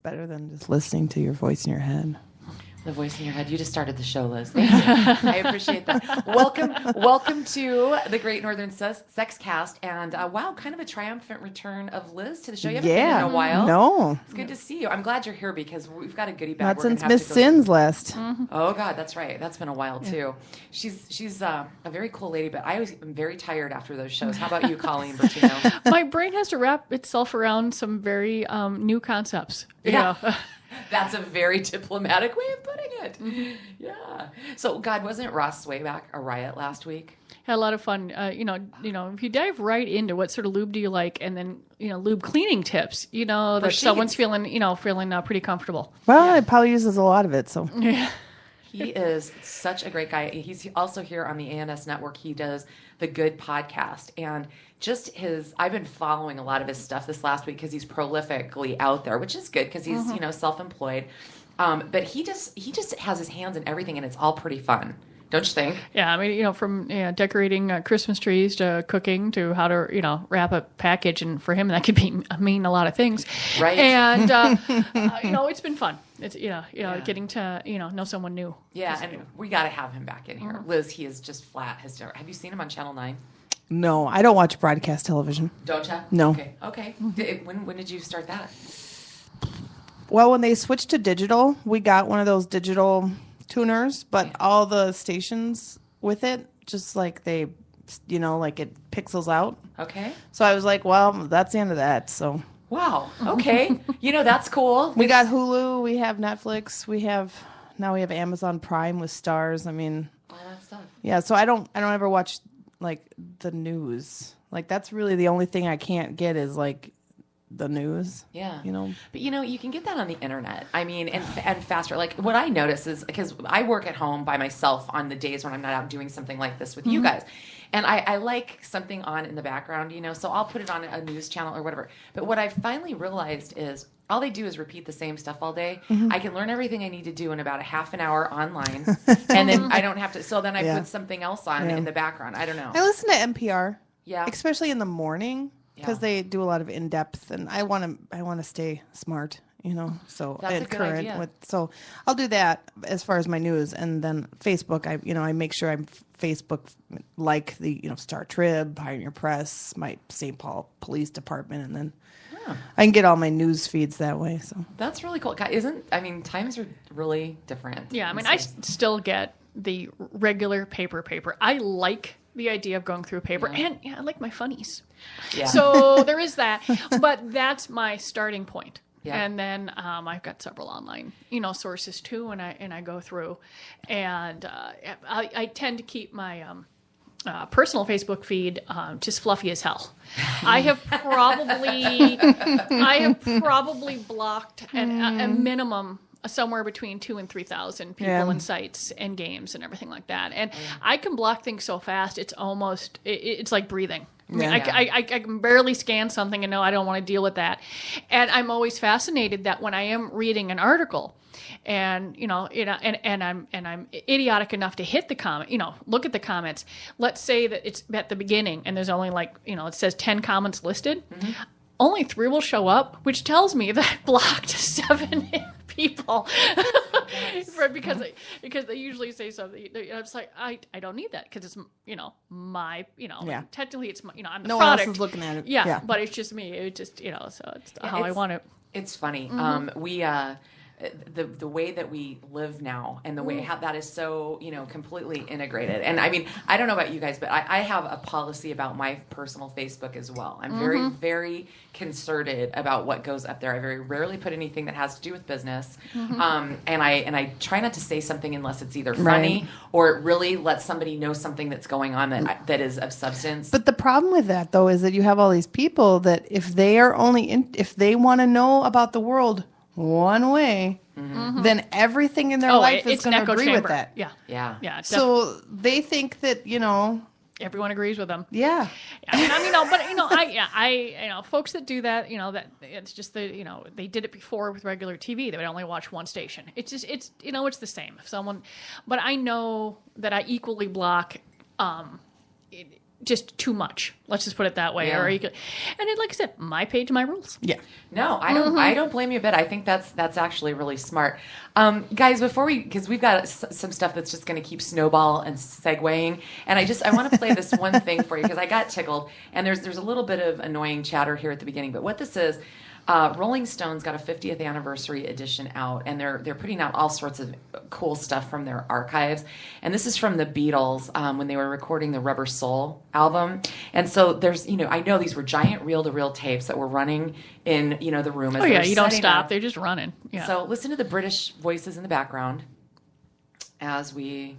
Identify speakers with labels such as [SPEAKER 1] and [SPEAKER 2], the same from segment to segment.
[SPEAKER 1] Better than just listening to your voice in your head.
[SPEAKER 2] The voice in your head. You just started the show, Liz. Thank you. I appreciate that. Welcome to the Gr8 Northern Sexcast. And wow, kind of a triumphant return of Liz to the show. You haven't been in a while.
[SPEAKER 1] No.
[SPEAKER 2] It's good to see you. I'm glad you're here because we've got a goodie bag.
[SPEAKER 1] Not since Miss Sin's last.
[SPEAKER 2] Mm-hmm. Oh God, that's right. That's been a while too. She's a very cool lady, but I always am very tired after those shows. How about you, Colleen Bertino?
[SPEAKER 3] My brain has to wrap itself around some very new concepts.
[SPEAKER 2] Yeah. That's a very diplomatic way of putting it. Mm-hmm. Yeah. So, God, wasn't Ross Swayback a riot last week?
[SPEAKER 3] Had a lot of fun. If you dive right into what sort of lube do you like, and then lube cleaning tips, that someone's feeling pretty comfortable.
[SPEAKER 1] Well, it probably uses a lot of it. So
[SPEAKER 3] yeah.
[SPEAKER 2] He is such a great guy. He's also here on the ANS network. He does the Good podcast, and I've been following a lot of his stuff this last week because he's prolifically out there, which is good because he's self-employed. But he just has his hands in everything, and it's all pretty fun. Don't you think?
[SPEAKER 3] Yeah, I mean, from decorating Christmas trees to cooking to how to, wrap a package, and for him that could mean a lot of things.
[SPEAKER 2] Right.
[SPEAKER 3] And it's been fun. It's getting to know someone new.
[SPEAKER 2] Yeah, and we got to have him back in here. Liz, he is just flat hysterical. Have you seen him on Channel 9?
[SPEAKER 1] No, I don't watch broadcast television.
[SPEAKER 2] Don't you?
[SPEAKER 1] No.
[SPEAKER 2] Okay. When did you start that?
[SPEAKER 1] Well, when they switched to digital, we got one of those digital tuners, but all the stations with it, just like they, like it pixels out.
[SPEAKER 2] Okay.
[SPEAKER 1] So I was like, well, that's the end of that. So.
[SPEAKER 2] Wow. Okay. That's cool.
[SPEAKER 1] We got Hulu. We have Netflix. Now we have Amazon Prime with Stars. I mean,
[SPEAKER 2] all that stuff. Yeah.
[SPEAKER 1] So I don't ever watch like the news. Like that's really the only thing I can't get is like the news.
[SPEAKER 2] Yeah.
[SPEAKER 1] But
[SPEAKER 2] you can get that on the internet. I mean, and faster. Like what I notice is because I work at home by myself on the days when I'm not out doing something like this with you guys. And I like something on in the background, so I'll put it on a news channel or whatever. But what I finally realized is all they do is repeat the same stuff all day. I can learn everything I need to do in about a half an hour online. And then I don't have to. So then I put something else on in the background. I don't know.
[SPEAKER 1] I listen to NPR.
[SPEAKER 2] Yeah.
[SPEAKER 1] Especially in the morning because they do a lot of in-depth, and I want to stay smart. So
[SPEAKER 2] that's
[SPEAKER 1] and current idea. So I'll do that as far as my news, and then Facebook. I make sure I'm Facebook like the Star Trib, Pioneer Press, my St. Paul Police Department, and then I can get all my news feeds that way. So
[SPEAKER 2] that's really cool. Times are really different.
[SPEAKER 3] Yeah, I mean, I still get the regular paper. I like the idea of going through paper, and I like my funnies. Yeah. So there is that, but that's my starting point. Yeah. And then I've got several online, sources too, and I go through, and I tend to keep my personal Facebook feed just fluffy as hell. I have probably blocked a minimum somewhere between 2,000 and 3,000 people and sites and games and everything like that. And I can block things so fast, it's almost it's like breathing. I can barely scan something and know I don't want to deal with that. And I'm always fascinated that when I am reading an article and I'm idiotic enough to hit the comment, look at the comments. Let's say that it's at the beginning and there's only it says 10 comments listed. Mm-hmm. Only 3 will show up, which tells me that I blocked 7 people because they usually say something. I'm just like, I don't need that because it's my technically it's my, I'm the
[SPEAKER 1] no
[SPEAKER 3] product.
[SPEAKER 1] one else is looking at it.
[SPEAKER 3] Yeah, but it's just me. It just so it's how I want it.
[SPEAKER 2] It's funny. We the way that we live now and the way how that is so, completely integrated. And I mean, I don't know about you guys, but I have a policy about my personal Facebook as well. I'm very, very concerted about what goes up there. I very rarely put anything that has to do with business. And I try not to say something unless it's either funny or it really lets somebody know something that's going on that is of substance.
[SPEAKER 1] But the problem with that though is that you have all these people that if they are if they want to know about the world one way, then everything in their life is going to agree with that.
[SPEAKER 3] Yeah.
[SPEAKER 1] So they think that
[SPEAKER 3] everyone agrees with them.
[SPEAKER 1] Yeah.
[SPEAKER 3] Folks that do that, that it's just they did it before with regular TV. They would only watch one station. It's just it's the same. But I know that I equally block just too much. Let's just put it that way.
[SPEAKER 2] Yeah.
[SPEAKER 3] Or you could, and then, like I said, my page, my rules.
[SPEAKER 1] Yeah.
[SPEAKER 2] No, I don't blame you a bit. I think that's actually really smart. Guys, because we've got some stuff that's just going to keep snowball and segueing, and I want to play this one thing for you because I got tickled, and there's a little bit of annoying chatter here at the beginning, but what this is. Rolling Stone's got a 50th anniversary edition out, and they're putting out all sorts of cool stuff from their archives. And this is from the Beatles when they were recording the Rubber Soul album. And so there's, I know these were giant reel-to-reel tapes that were running in, the room. As
[SPEAKER 3] you don't stop. They're just running. Yeah.
[SPEAKER 2] So listen to the British voices in the background as we,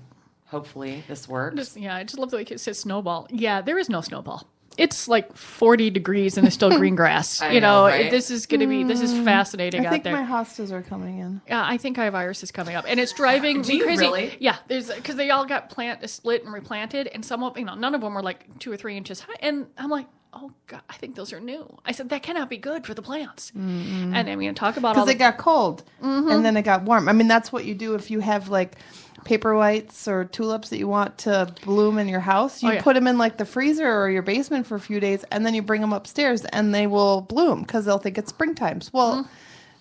[SPEAKER 2] hopefully, this works.
[SPEAKER 3] I just love the way it says snowball. Yeah, there is no snowball. It's like 40 degrees and there's still green grass.
[SPEAKER 2] I know, right?
[SPEAKER 3] This is fascinating
[SPEAKER 1] I think
[SPEAKER 3] out there.
[SPEAKER 1] my hostas are coming in.
[SPEAKER 3] Yeah, I think I have viruses coming up, and it's driving me crazy.
[SPEAKER 2] Really?
[SPEAKER 3] Yeah, because they all got split and replanted, and some of none of them were like 2 or 3 inches high, and I'm like, oh God, I think those are new. I said that cannot be good for the plants. Mm-hmm. And then we talk about all
[SPEAKER 1] because it got cold and then it got warm. I mean, that's what you do if you have like paper whites or tulips that you want to bloom in your house. You put them in like the freezer or your basement for a few days, and then you bring them upstairs, and they will bloom because they'll think it's springtime. Well,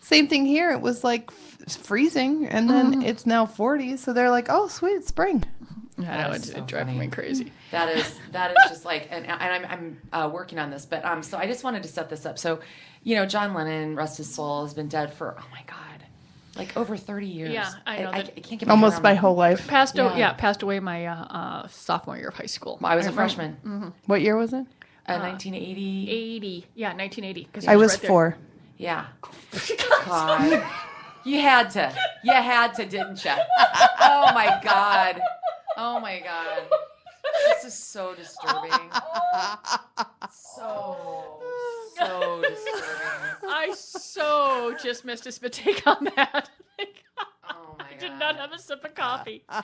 [SPEAKER 1] same thing here. It was like freezing, and then it's now 40, so they're like, "Oh, sweet, it's spring."
[SPEAKER 3] I know, it's driving me crazy.
[SPEAKER 2] That is just like, and I'm working on this, but so I just wanted to set this up. So, John Lennon, rest his soul, has been dead for, oh my God, like over 30 years.
[SPEAKER 3] Yeah, I know.
[SPEAKER 2] I can't get my
[SPEAKER 1] almost
[SPEAKER 2] head
[SPEAKER 1] my
[SPEAKER 2] around
[SPEAKER 1] whole life.
[SPEAKER 3] Passed away my sophomore year of high school.
[SPEAKER 2] I was a freshman.
[SPEAKER 1] What year was it?
[SPEAKER 2] 1980.
[SPEAKER 3] 80. Yeah, 1980. 'cause
[SPEAKER 1] I was
[SPEAKER 3] right there.
[SPEAKER 1] 4.
[SPEAKER 2] Yeah. God. You had to, didn't you? Oh my God. Oh my God. This is so disturbing. So disturbing.
[SPEAKER 3] I so just missed a spit take on that.
[SPEAKER 2] Oh my God.
[SPEAKER 3] I did not have a sip of coffee.
[SPEAKER 2] Oh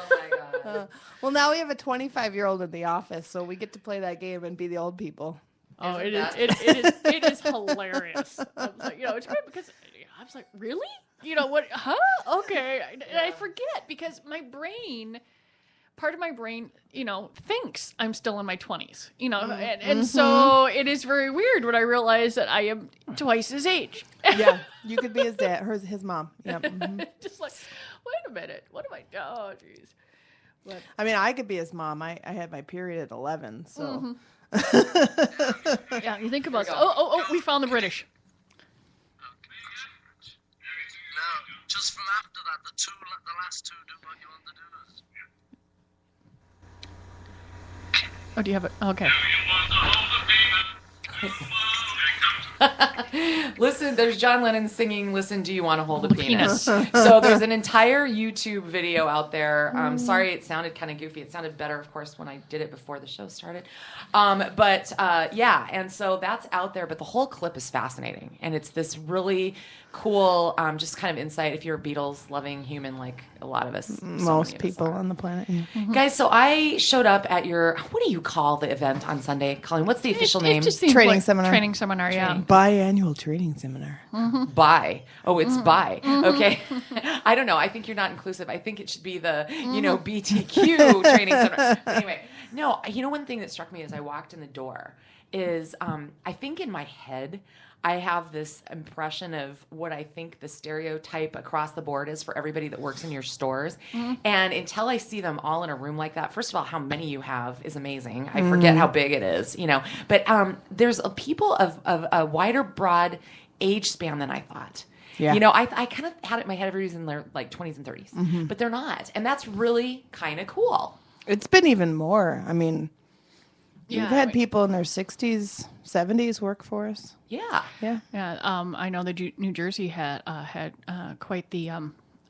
[SPEAKER 2] my God.
[SPEAKER 1] Well, now we have a 25-year-old in the office, so we get to play that game and be the old people.
[SPEAKER 3] Oh,
[SPEAKER 2] Isn't
[SPEAKER 3] it is hilarious. I was like, it's great because I was like, really? What? Huh? Okay. And I forget because part of my brain, thinks I'm still in my 20s, and so it is very weird when I realize that I am twice his age.
[SPEAKER 1] Yeah, you could be his dad, his mom. Yep. Mm-hmm.
[SPEAKER 3] Just like, wait a minute, what am I? Oh, jeez. But
[SPEAKER 1] I mean, I could be his mom. I had my period at 11, so.
[SPEAKER 3] yeah, you think about. Oh, we found the British.
[SPEAKER 4] Now, just from after that, the last two do what you want to do.
[SPEAKER 3] Oh, do you have it? Okay.
[SPEAKER 2] Listen, there's John Lennon singing, "Listen, do you want to hold a penis?" So there's an entire YouTube video out there. Sorry, it sounded kind of goofy. It sounded better, of course, when I did it before the show started. Yeah, and so that's out there. But the whole clip is fascinating, and it's this really cool, just kind of insight if you're a Beatles-loving human like a lot of us.
[SPEAKER 1] Most people on the planet. Yeah.
[SPEAKER 2] Mm-hmm. Guys, so I showed up at your, what do you call the event on Sunday? Colleen, what's the official name?
[SPEAKER 3] It just seems
[SPEAKER 1] Training
[SPEAKER 3] like
[SPEAKER 1] seminar.
[SPEAKER 3] Training seminar, yeah.
[SPEAKER 1] Biannual training seminar.
[SPEAKER 2] Bi. Oh, it's bi. Okay. I don't know. I think you're not inclusive. I think it should be the, BTQ training center. Anyway, no, one thing that struck me as I walked in the door is I think in my head, I have this impression of what I think the stereotype across the board is for everybody that works in your stores. Mm-hmm. And until I see them all in a room like that, first of all, how many you have is amazing. I forget how big it is, But there's people of a wider, broad age span than I thought. Yeah. I kind of had it in my head everybody's in their like 20s and 30s, but they're not. And that's really kind of cool.
[SPEAKER 1] It's been even more. I mean... You've had people in their 60s, 70s work for us.
[SPEAKER 2] Yeah.
[SPEAKER 1] Yeah.
[SPEAKER 3] Yeah. I know that New Jersey had quite the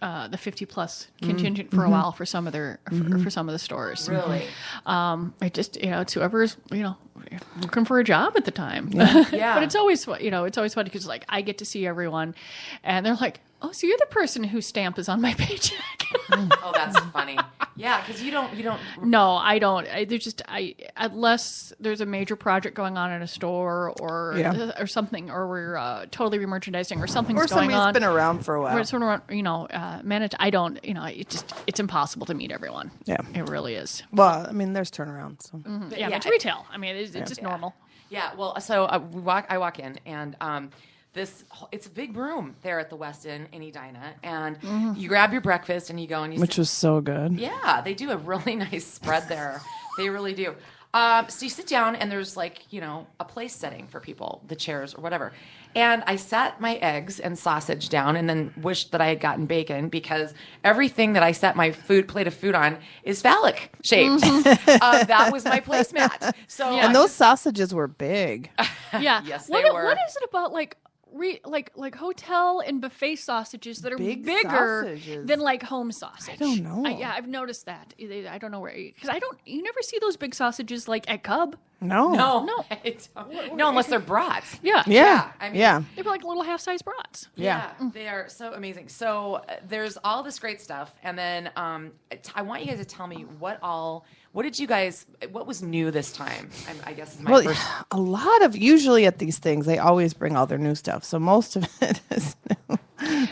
[SPEAKER 3] 50+ contingent for a while for some of their for some of the stores.
[SPEAKER 2] Really.
[SPEAKER 3] It just it's whoever's looking for a job at the time.
[SPEAKER 2] Yeah.
[SPEAKER 3] But it's always it's always funny because like I get to see everyone, and they're like, "Oh, so you're the person whose stamp is on my paycheck."
[SPEAKER 2] Oh, that's funny. Yeah, because you don't.
[SPEAKER 3] No, I don't. Unless there's a major project going on in a store or something, or we're totally remerchandising or something's
[SPEAKER 1] Or
[SPEAKER 3] going on.
[SPEAKER 1] somebody's been around for a while.
[SPEAKER 3] Or it's been around, managed. I don't. It's impossible to meet everyone.
[SPEAKER 1] Yeah,
[SPEAKER 3] it really is.
[SPEAKER 1] Well, I mean, there's turnaround. So.
[SPEAKER 3] Mm-hmm. Yeah, but it's retail. I mean, it's just normal.
[SPEAKER 2] Yeah. Well, so I walk in and. It's a big room there at the West End in Edina, and you grab your breakfast and you go and
[SPEAKER 1] which was so good.
[SPEAKER 2] Yeah, they do a really nice spread there. They really do. So you sit down and there's a place setting for people, the chairs or whatever. And I sat my eggs and sausage down and then wished that I had gotten bacon because everything that I set my plate of food on is phallic shaped. That was my placemat. So
[SPEAKER 1] and those sausages were big.
[SPEAKER 3] Yeah.
[SPEAKER 2] Yes, they were.
[SPEAKER 3] What is it about like hotel and buffet sausages that are bigger
[SPEAKER 1] sausages.
[SPEAKER 3] than like home sausage?
[SPEAKER 1] I don't know.
[SPEAKER 3] I've noticed that. I don't know where, because you never see those big sausages like at Cub.
[SPEAKER 1] No.
[SPEAKER 2] No, unless they're brats.
[SPEAKER 3] Yeah.
[SPEAKER 2] I mean,
[SPEAKER 3] they're like little half-size brats.
[SPEAKER 2] Yeah, they are so amazing. So there's all this great stuff, and then I want you guys to tell me what was new this time? I guess is my first.
[SPEAKER 1] A lot of, usually at these things, they always bring all their new stuff. So most of it is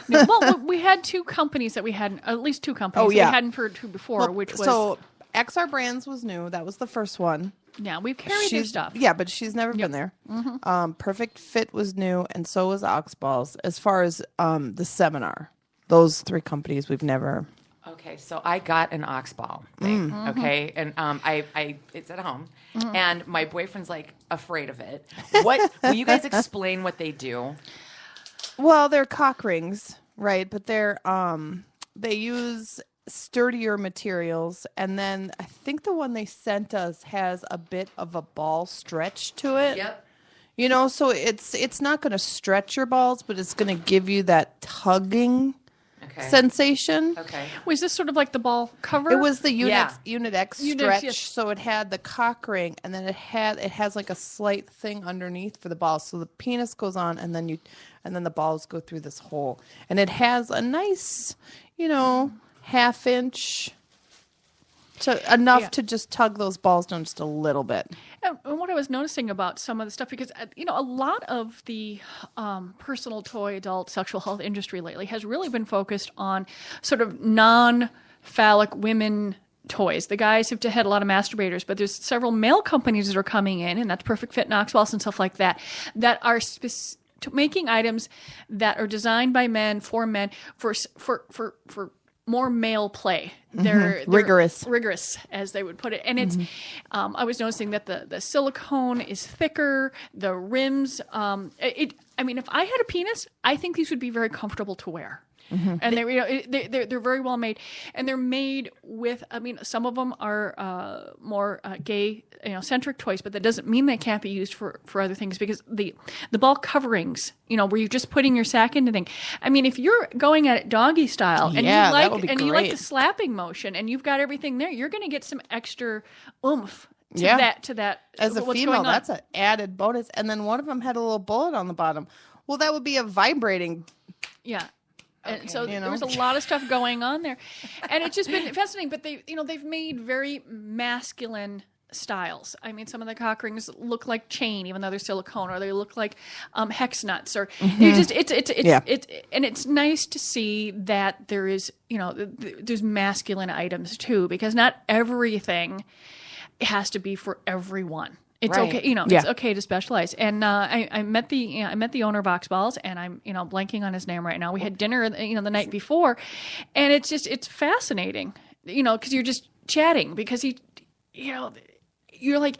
[SPEAKER 1] new.
[SPEAKER 3] Well, we had two companies that we hadn't, at least two companies that we hadn't heard to before, which was.
[SPEAKER 1] So XR Brands was new. That was the first one.
[SPEAKER 3] Yeah, we've carried their stuff.
[SPEAKER 1] Yeah, but she's never been there. Mm-hmm. Perfect Fit was new, and so was Oxballs. As far as the seminar, those three companies we've never.
[SPEAKER 2] Okay, so I got an Oxball thing. Okay, and it's at home, and my boyfriend's like afraid of it. Will you guys explain what they do?
[SPEAKER 1] Well, they're cock rings, right? But they use sturdier materials, and then I think the one they sent us has a bit of a ball stretch to it.
[SPEAKER 2] Yep.
[SPEAKER 1] So it's not going to stretch your balls, but it's going to give you that tugging sensation.
[SPEAKER 2] Okay.
[SPEAKER 3] Was this sort of like the ball cover?
[SPEAKER 1] It was the Unit X stretch,
[SPEAKER 3] yes.
[SPEAKER 1] so it had the cock ring, and then it has like a slight thing underneath for the balls. So the penis goes on, and then the balls go through this hole, and it has a nice, half-inch, enough to just tug those balls down just a little bit.
[SPEAKER 3] And what I was noticing about some of the stuff, because a lot of the personal toy, adult sexual health industry lately has really been focused on sort of non-phallic women toys. The guys have had a lot of masturbators, but there's several male companies that are coming in, and that's Perfect Fit, Knoxballs, and stuff like that, that are making items that are designed by men for for more male play. They're rigorous, as they would put it. And it's, I was noticing that the silicone is thicker, the rims, if I had a penis, I think these would be very comfortable to wear. And they're very well made, and they're made with. Some of them are more gay, centric toys, but that doesn't mean they can't be used for other things, because the ball coverings, where you're just putting your sack into thing. If you're going at it doggy style and you like the slapping motion and you've got everything there, you're going to get some extra oomph. To that.
[SPEAKER 1] As a female, that's an added bonus. And then one of them had a little bullet on the bottom. Well, that would be a vibrating.
[SPEAKER 3] Yeah. And so there was a lot of stuff going on there, and it's just been fascinating. But they've made very masculine styles. Some of the cock rings look like chain, even though they're silicone, or they look like hex nuts, or it's nice to see that there is there's masculine items too, because not everything has to be for everyone. It's okay, it's okay to specialize. And I met the owner of Oxballs, and I'm blanking on his name right now. We had dinner the night before, and it's fascinating, because you're just chatting, because you're like,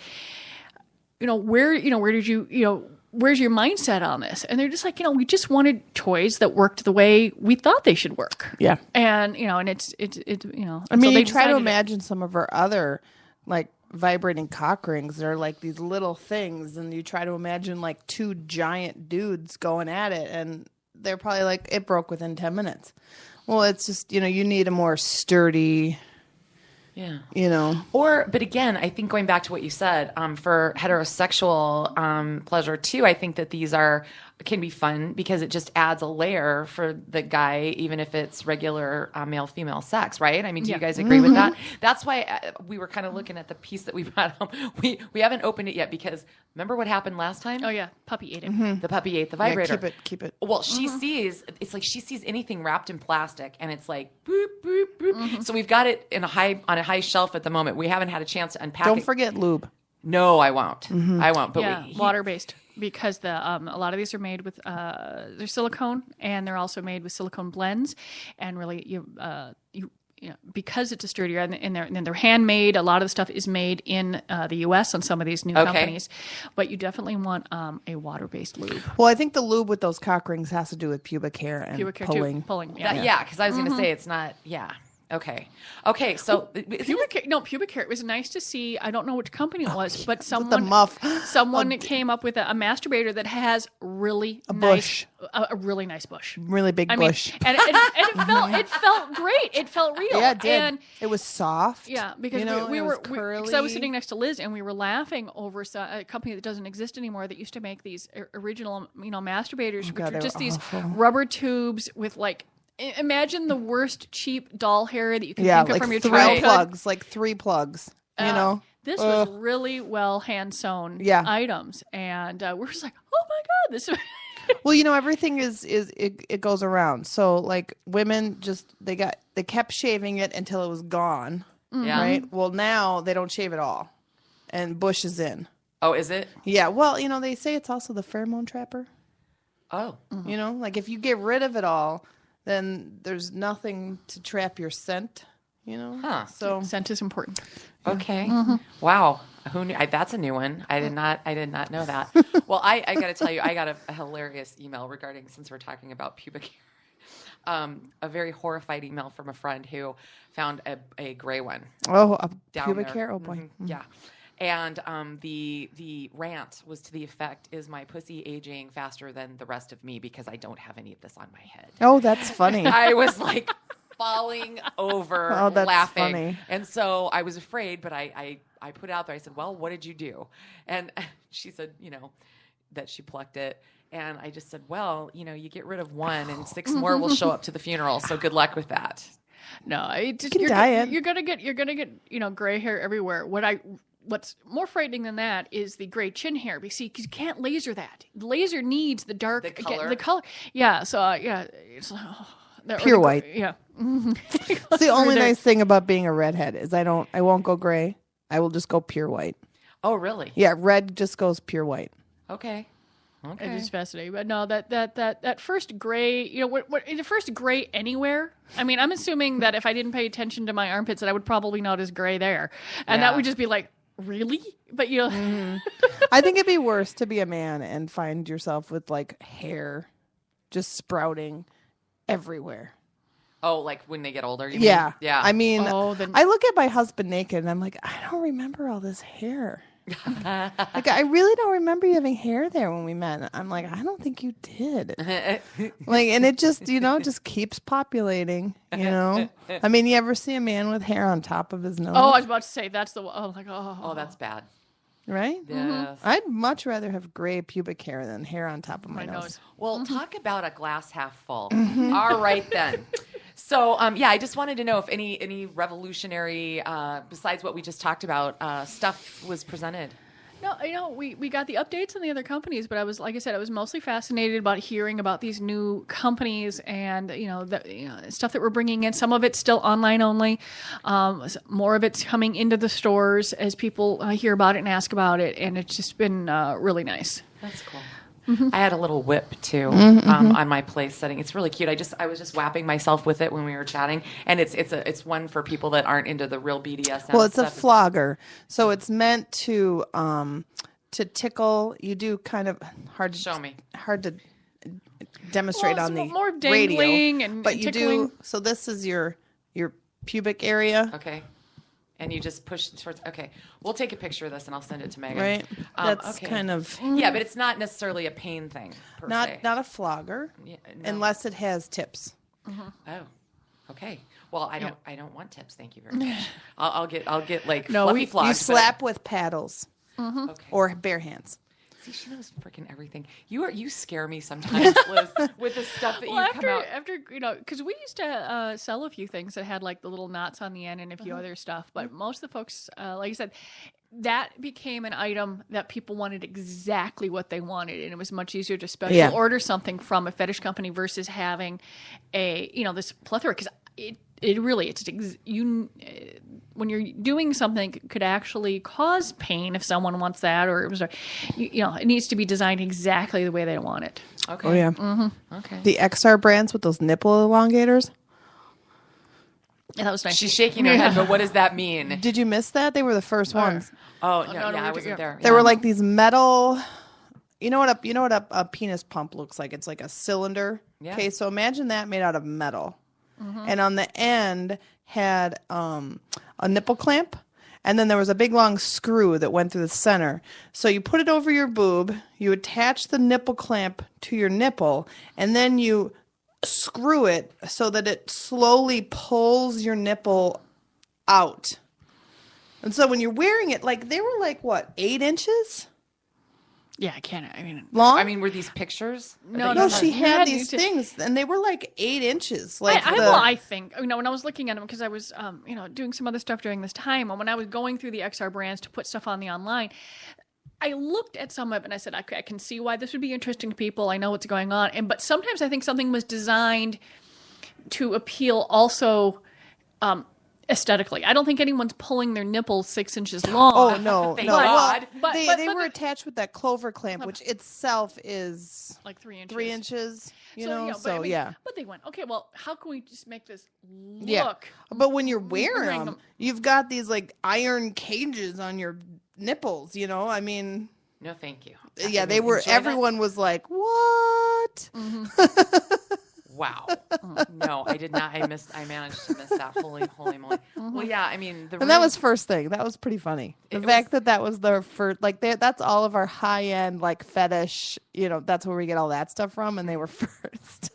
[SPEAKER 3] where did you where's your mindset on this? And they're just like, we just wanted toys that worked the way we thought they should work.
[SPEAKER 1] Yeah.
[SPEAKER 3] And and it's
[SPEAKER 1] you try to imagine some of our other like vibrating cock rings. They're like these little things, and you try to imagine like two giant dudes going at it, and they're probably like, it broke within 10 minutes. Well, it's just, you need a more sturdy,
[SPEAKER 2] but again, I think going back to what you said, for heterosexual pleasure too, I think that these are can be fun because it just adds a layer for the guy, even if it's regular male-female sex, right? I mean, do you guys agree with that? That's why we were kind of looking at the piece that we brought home. We haven't opened it yet because remember what happened last time?
[SPEAKER 3] Oh, yeah. Puppy ate it.
[SPEAKER 2] The puppy ate the vibrator.
[SPEAKER 1] Yeah, keep it.
[SPEAKER 2] Well, she sees, it's like she sees anything wrapped in plastic and it's like, boop, boop, boop. So we've got it on a high shelf at the moment. We haven't had a chance to unpack it.
[SPEAKER 1] Don't forget lube.
[SPEAKER 2] No, I won't. I won't. But
[SPEAKER 3] water-based. Because a lot of these are made with they're silicone, and they're also made with silicone blends. And really, you know, because it's a sturdier and they're handmade. A lot of the stuff is made in the U.S. on some of these new companies, but you definitely want a water-based lube.
[SPEAKER 1] Well, I think the lube with those cock rings has to do with pubic hair and pulling.
[SPEAKER 2] Yeah, because I was going to say it's not. Yeah. Okay. So
[SPEAKER 3] pubic hair. It was nice to see. I don't know which company it was, but someone came up with a masturbator that has a really nice bush,
[SPEAKER 1] really big bush,
[SPEAKER 3] and it felt great. It felt real.
[SPEAKER 1] Yeah, it did.
[SPEAKER 3] And
[SPEAKER 1] it was soft.
[SPEAKER 3] Yeah, because because I was sitting next to Liz and we were laughing over a company that doesn't exist anymore that used to make these original, masturbators, which were just these rubber tubes with like. Imagine the worst cheap doll hair that you can think of from your childhood.
[SPEAKER 1] Like 3 plugs, you know?
[SPEAKER 3] This was really well hand-sewn items. And we're just like, oh my God, this is...
[SPEAKER 1] Well, everything it goes around. So like women they kept shaving it until it was gone.
[SPEAKER 2] Yeah.
[SPEAKER 1] Right? Well, now they don't shave it all. And bush is in.
[SPEAKER 2] Oh, is it?
[SPEAKER 1] Yeah. Well, they say it's also the pheromone trapper.
[SPEAKER 2] Oh.
[SPEAKER 1] Like if you get rid of it all, then there's nothing to trap your scent,
[SPEAKER 2] Huh.
[SPEAKER 3] So scent is important.
[SPEAKER 2] Okay. Wow. Who knew? That's a new one. I did not know that. Well, I got to tell you, I got a hilarious email regarding, since we're talking about pubic hair, a very horrified email from a friend who found a gray one.
[SPEAKER 1] Oh, a
[SPEAKER 2] pubic
[SPEAKER 1] hair? Oh boy.
[SPEAKER 2] Mm-hmm. Yeah. And the rant was to the effect, is my pussy aging faster than the rest of me because I don't have any of this on my head?
[SPEAKER 1] Oh, that's funny.
[SPEAKER 2] I was like falling over laughing.
[SPEAKER 1] Funny.
[SPEAKER 2] And so I was afraid, but I put it out there. I said, well, what did you do? And she said, that she plucked it. And I just said, well, you get rid of one and 6 more will show up to the funeral. So good luck with that.
[SPEAKER 3] No,
[SPEAKER 1] you're
[SPEAKER 3] gonna get gray hair everywhere. What's more frightening than that is the gray chin hair. Because you can't laser that. The laser needs the dark, the color. Yeah. So it's
[SPEAKER 1] pure white.
[SPEAKER 3] Yeah.
[SPEAKER 1] It's the only nice thing about being a redhead is I won't go gray. I will just go pure white.
[SPEAKER 2] Oh, really?
[SPEAKER 1] Yeah, red just goes pure white.
[SPEAKER 2] Okay.
[SPEAKER 3] It is fascinating, but no, that first gray, what the first gray anywhere. I mean, I'm assuming that if I didn't pay attention to my armpits, that I would probably notice gray there, and that would just be like, really? But
[SPEAKER 1] I think it'd be worse to be a man and find yourself with like hair just sprouting everywhere.
[SPEAKER 2] Oh, like when they get older? You
[SPEAKER 1] mean?
[SPEAKER 2] Yeah.
[SPEAKER 1] I mean, I look at my husband naked and I'm like, I don't remember all this hair. Like, I really don't remember you having hair there when we met. I'm like, I don't think you did. Like, and it just, just keeps populating, I mean, you ever see a man with hair on top of his nose?
[SPEAKER 3] Oh, I was about to say, that's the one. Oh, like,
[SPEAKER 2] oh, that's bad.
[SPEAKER 1] Right?
[SPEAKER 2] Yes.
[SPEAKER 1] I'd much rather have gray pubic hair than hair on top of my nose.
[SPEAKER 2] Well, talk about a glass half full. All right, then. So, I just wanted to know if any revolutionary, besides what we just talked about, stuff was presented.
[SPEAKER 3] No, we got the updates on the other companies, but I was mostly fascinated about hearing about these new companies and stuff that we're bringing in. Some of it's still online only. More of it's coming into the stores as people hear about it and ask about it, and it's just been really nice.
[SPEAKER 2] That's cool. I had a little whip too on my place setting. It's really cute. I was just whapping myself with it when we were chatting, and it's one for people that aren't into the real BDSM.
[SPEAKER 1] Well, it's a flogger, so it's meant to tickle. You do kind of hard to demonstrate on the
[SPEAKER 3] more dangling
[SPEAKER 1] radio,
[SPEAKER 3] and
[SPEAKER 1] but
[SPEAKER 3] and
[SPEAKER 1] you
[SPEAKER 3] tickling.
[SPEAKER 1] do. So this is your pubic area.
[SPEAKER 2] Okay. And you just push towards. Okay, we'll take a picture of this and I'll send it to Megan.
[SPEAKER 1] Right. That's kind of
[SPEAKER 2] but it's not necessarily a pain thing.
[SPEAKER 1] Not a flogger, unless it has tips.
[SPEAKER 2] Oh, okay. Well, I don't want tips. Thank you very much. I'll get like fluffy flogs.
[SPEAKER 1] You slap with paddles, or bare hands.
[SPEAKER 2] See, she knows freaking everything. You scare me sometimes, Liz, with the stuff that you come out.
[SPEAKER 3] After because we used to sell a few things that had like the little knots on the end and a few other stuff, but most of the folks, like I said, that became an item that people wanted exactly what they wanted, and it was much easier to special order something from a fetish company versus having a this plethora, because it really when you're doing something that could actually cause pain if someone wants that, or it needs to be designed exactly the way they want it.
[SPEAKER 2] Okay.
[SPEAKER 1] Oh yeah.
[SPEAKER 3] Mm-hmm.
[SPEAKER 2] Okay.
[SPEAKER 1] The XR brands with those nipple elongators.
[SPEAKER 3] Yeah, that was nice.
[SPEAKER 2] She's shaking her head, but what does that mean?
[SPEAKER 1] Did you miss that? They were the first ones.
[SPEAKER 2] Oh no, I wasn't there.
[SPEAKER 1] They were like these metal. You know what a penis pump looks like? It's like a cylinder.
[SPEAKER 2] Yeah.
[SPEAKER 1] Okay, so imagine that made out of metal, and on the end had a nipple clamp, and then there was a big long screw that went through the center. So you put it over your boob, you attach the nipple clamp to your nipple, and then you screw it so that it slowly pulls your nipple out. And so when you're wearing it, like they were like what, 8 inches?
[SPEAKER 3] Yeah, I can't.
[SPEAKER 1] Long.
[SPEAKER 2] Were these pictures?
[SPEAKER 3] No,
[SPEAKER 1] she had these things, and they were like 8 inches. Like
[SPEAKER 3] I think when I was looking at them, because I was doing some other stuff during this time, and when I was going through the XR brands to put stuff on the online, I looked at some of it and I said, I can see why this would be interesting to people. I know what's going on, but sometimes I think something was designed to appeal also aesthetically. I don't think anyone's pulling their nipples 6 inches long.
[SPEAKER 1] Oh no,
[SPEAKER 2] Thank
[SPEAKER 1] no.
[SPEAKER 2] God.
[SPEAKER 1] Well, they were attached with that clover clamp, which itself is
[SPEAKER 3] like 3 inches.
[SPEAKER 1] 3 inches.
[SPEAKER 3] But they went, okay, well, how can we just make this look?
[SPEAKER 1] Yeah. But when you're wearing them, you've got these like iron cages on your nipples. I mean.
[SPEAKER 2] No, thank you.
[SPEAKER 1] Yeah, they were. Everyone was like, "What?"
[SPEAKER 2] Wow. No, I did not. I managed to miss that. Holy moly. Well, yeah, I mean,
[SPEAKER 1] and that was first thing. That was pretty funny. The fact that was their first, like, that's all of our high end, like, fetish, that's where we get all that stuff from, and they were first.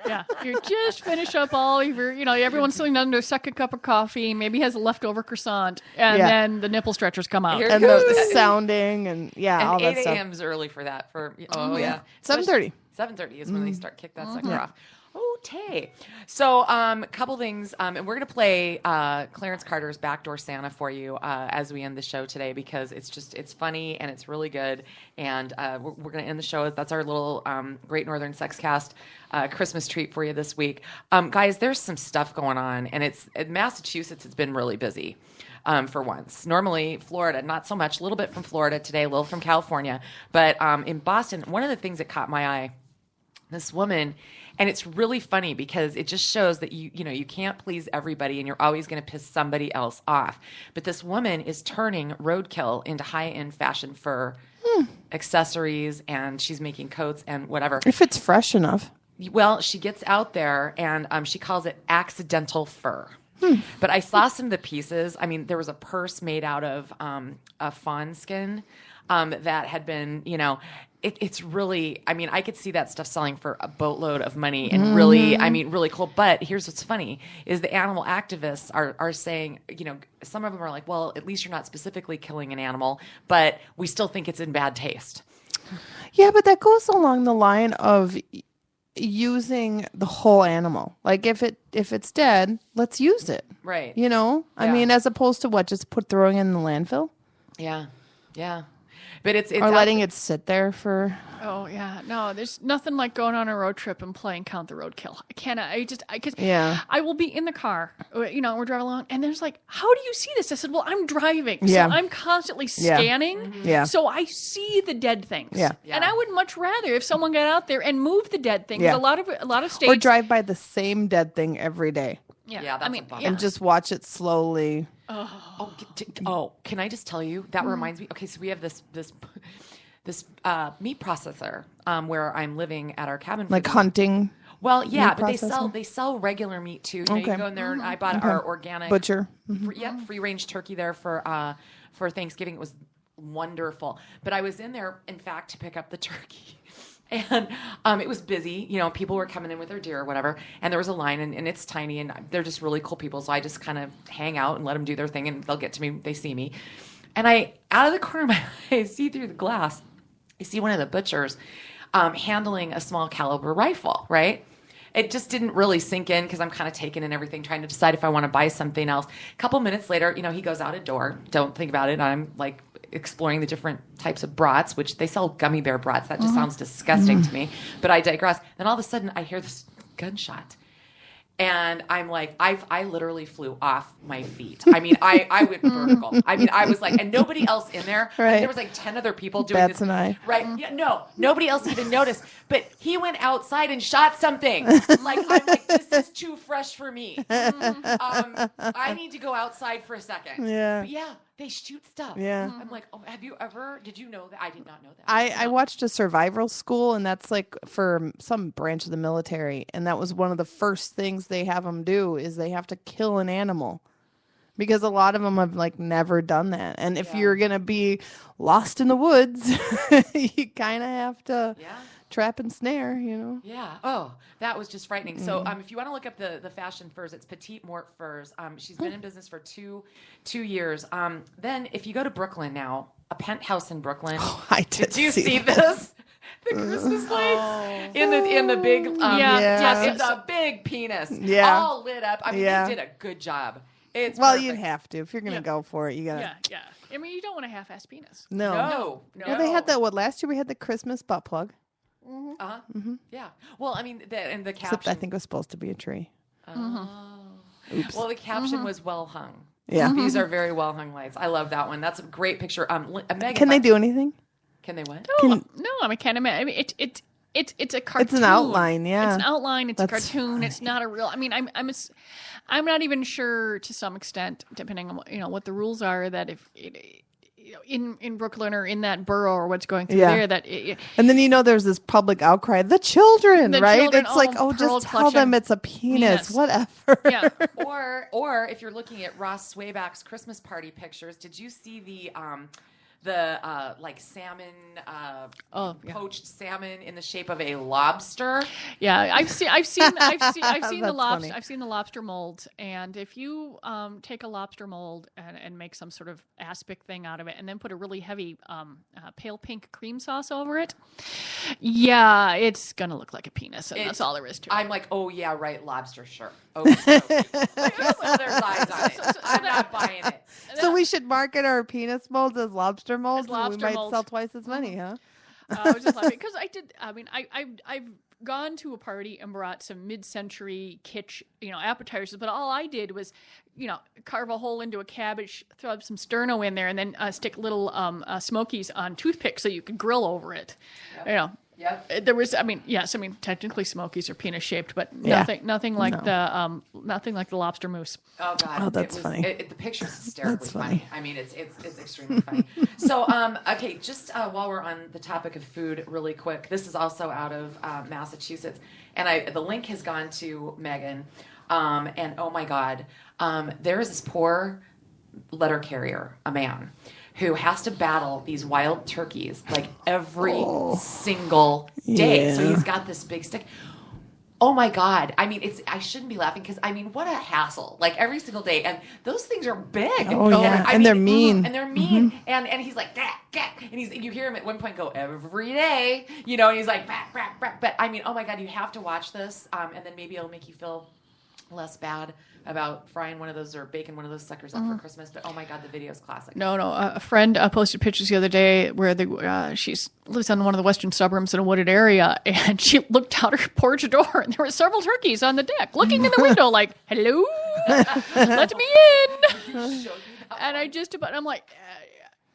[SPEAKER 3] Yeah. You just finish up all of your, everyone's sitting down to suck a cup of coffee, maybe has a leftover croissant, and then the nipple stretchers come out.
[SPEAKER 1] And the sounding, and all that
[SPEAKER 2] 8
[SPEAKER 1] stuff.
[SPEAKER 2] 8 a.m. is early for that.
[SPEAKER 1] 7:30.
[SPEAKER 2] 7:30 is when they start kick that sucker off. Okay. So, couple things, and we're going to play Clarence Carter's Backdoor Santa for you as we end the show today, because it's funny and it's really good, and we're going to end the show. That's our little Gr8 Northern Sexcast Christmas treat for you this week. Guys, there's some stuff going on, and in Massachusetts, it's been really busy. For once. Normally, Florida, not so much. A little bit from Florida today, a little from California. But in Boston, one of the things that caught my eye, this woman, and it's really funny because it just shows that you can't please everybody and you're always going to piss somebody else off. But this woman is turning roadkill into high-end fashion fur accessories, and she's making coats and whatever.
[SPEAKER 1] If it's fresh enough.
[SPEAKER 2] Well, she gets out there and she calls it accidental fur. But I saw some of the pieces. I mean, there was a purse made out of a fawn skin that had been, it's really, I mean, I could see that stuff selling for a boatload of money and really cool. But here's what's funny is the animal activists are saying, some of them are like, well, at least you're not specifically killing an animal, but we still think it's in bad taste.
[SPEAKER 1] Yeah, but that goes along the line of using the whole animal. Like if it's dead, let's use it.
[SPEAKER 2] Right.
[SPEAKER 1] I mean, as opposed to just throwing it in the landfill.
[SPEAKER 2] Yeah. Yeah. But it's
[SPEAKER 1] or letting it sit there for.
[SPEAKER 3] Oh yeah, no. There's nothing like going on a road trip and playing Count the Roadkill. I can't. I will be in the car. We're driving along, and there's like, how do you see this? I said, well, I'm driving, so I'm constantly scanning, so I see the dead things.
[SPEAKER 1] Yeah.
[SPEAKER 3] And I would much rather if someone got out there and moved the dead things.
[SPEAKER 1] Yeah.
[SPEAKER 3] A lot of states
[SPEAKER 1] or drive by the same dead thing every day.
[SPEAKER 2] Yeah, that's
[SPEAKER 1] and just watch it slowly.
[SPEAKER 2] Can I just tell you that reminds me? Okay, so we have this meat processor where I'm living at our cabin.
[SPEAKER 1] Like hunting.
[SPEAKER 2] Well, yeah, but they sell regular meat too. You go in there, and I bought our organic
[SPEAKER 1] butcher.
[SPEAKER 2] Free range turkey there for Thanksgiving. It was wonderful. But I was in there, in fact, to pick up the turkey. And it was busy. People were coming in with their deer or whatever. And there was a line, and it's tiny, and they're just really cool people. So I just kind of hang out and let them do their thing, and they'll get to me. They see me. And out of the corner of my eye, I see through the glass I see one of the butchers handling a small caliber rifle, right? It just didn't really sink in because I'm kind of taken and everything, trying to decide if I want to buy something else. A couple minutes later, he goes out a door. Don't think about it. I'm like exploring the different types of brats, which they sell gummy bear brats. That just sounds disgusting to me. But I digress. Then all of a sudden, I hear this gunshot. And I'm like, I literally flew off my feet. I mean, I went vertical. I mean, I was like, and nobody else in there.
[SPEAKER 1] Right.
[SPEAKER 2] There was like 10 other people doing this.
[SPEAKER 1] And I.
[SPEAKER 2] Right. Yeah, no, nobody else even noticed. But he went outside and shot something. I'm like, this is too fresh for me. I need to go outside for a second.
[SPEAKER 1] Yeah.
[SPEAKER 2] But yeah, they shoot stuff.
[SPEAKER 1] Yeah.
[SPEAKER 2] I'm like, oh, did you know that? I did not know that.
[SPEAKER 1] I watched a survival school, and that's like for some branch of the military. And that was one of the first things they have them do is they have to kill an animal, because a lot of them have like never done that. And if you're going to be lost in the woods, you kind of have to trap and snare,
[SPEAKER 2] Yeah. Oh, that was just frightening. So if you want to look up the fashion furs, it's Petite Mort Furs. She's been in business for two years. Then if you go to Brooklyn now, a penthouse in Brooklyn.
[SPEAKER 1] Oh, I
[SPEAKER 2] did you see this? The Christmas lights in the big it's a big penis all lit up. I mean, they did a good job. It's
[SPEAKER 1] well,
[SPEAKER 2] perfect.
[SPEAKER 1] you'd have to if you're going to go for it. You got
[SPEAKER 3] Yeah. I mean, you don't want a half-ass penis.
[SPEAKER 1] No.
[SPEAKER 2] No.
[SPEAKER 1] They had that. Last year we had the Christmas butt plug.
[SPEAKER 2] Yeah. Well, I mean, the caption.
[SPEAKER 1] Except I think it was supposed to be a tree.
[SPEAKER 2] Oops. Well, the caption was well hung.
[SPEAKER 1] Yeah.
[SPEAKER 2] These are very well hung lights. I love that one. That's a great picture. Megan,
[SPEAKER 1] can they do anything?
[SPEAKER 2] Can they what?
[SPEAKER 3] No, I can't imagine. I mean, it's a cartoon.
[SPEAKER 1] It's an outline, yeah.
[SPEAKER 3] It's an outline. It's a cartoon. It's not a real. I mean, I'm not even sure to some extent, depending on what the rules are, that if in Brooklyn or in that borough or what's going through there, that
[SPEAKER 1] and then there's this public outcry. The children, right?
[SPEAKER 3] Children,
[SPEAKER 1] it's like, just tell them it's a penis, whatever.
[SPEAKER 3] Yeah.
[SPEAKER 2] Or if you're looking at Ross Swayback's Christmas party pictures, did you see the like salmon, poached salmon in the shape of a lobster?
[SPEAKER 3] Yeah, I've seen the lobster.
[SPEAKER 1] Funny.
[SPEAKER 3] I've seen the lobster mold, and if you take a lobster mold and make some sort of aspic thing out of it, and then put a really heavy pale pink cream sauce over it, it's gonna look like a penis, and that's all there is to it.
[SPEAKER 2] I'm like, oh yeah, right, lobster, sure. Oh, so there's eyes on it. I'm not buying it.
[SPEAKER 1] So we should market our penis molds as lobster molds, and we
[SPEAKER 3] lobster
[SPEAKER 1] might
[SPEAKER 3] molds.
[SPEAKER 1] sell twice as many, huh?
[SPEAKER 3] I was just laughing because I did. I mean, I've gone to a party and brought some mid-century kitsch, appetizers, but all I did was, carve a hole into a cabbage, throw up some sterno in there, and then stick little smokies on toothpicks so you could grill over it.
[SPEAKER 2] Yep.
[SPEAKER 3] There was, technically smokies are penis shaped, but nothing like the lobster mousse.
[SPEAKER 2] Oh God!
[SPEAKER 1] Oh, that's funny.
[SPEAKER 2] The picture's hysterically
[SPEAKER 1] That's funny.
[SPEAKER 2] funny. I mean, it's extremely funny. So, okay, just while we're on the topic of food, really quick, this is also out of Massachusetts, and the link has gone to Megan, and oh my God, there is this poor letter carrier, a man, who has to battle these wild turkeys like every single day.
[SPEAKER 1] Yeah.
[SPEAKER 2] So he's got this big stick. Oh my God. I mean, I shouldn't be laughing because, what a hassle. Like every single day. And those things are big.
[SPEAKER 1] Oh, yeah. And they're mean.
[SPEAKER 2] And they're mean. Mm-hmm. And he's like, gah. And you hear him at one point go, every day, and he's like, bah. But oh my God, you have to watch this. And then maybe it'll make you feel less bad about frying one of those or baking one of those suckers up for Christmas. But oh my God, the video's classic.
[SPEAKER 3] No. A friend posted pictures the other day where she lives on one of the western suburbs in a wooded area, and she looked out her porch door, and there were several turkeys on the deck looking in the window like, hello, let me in. And I'm like,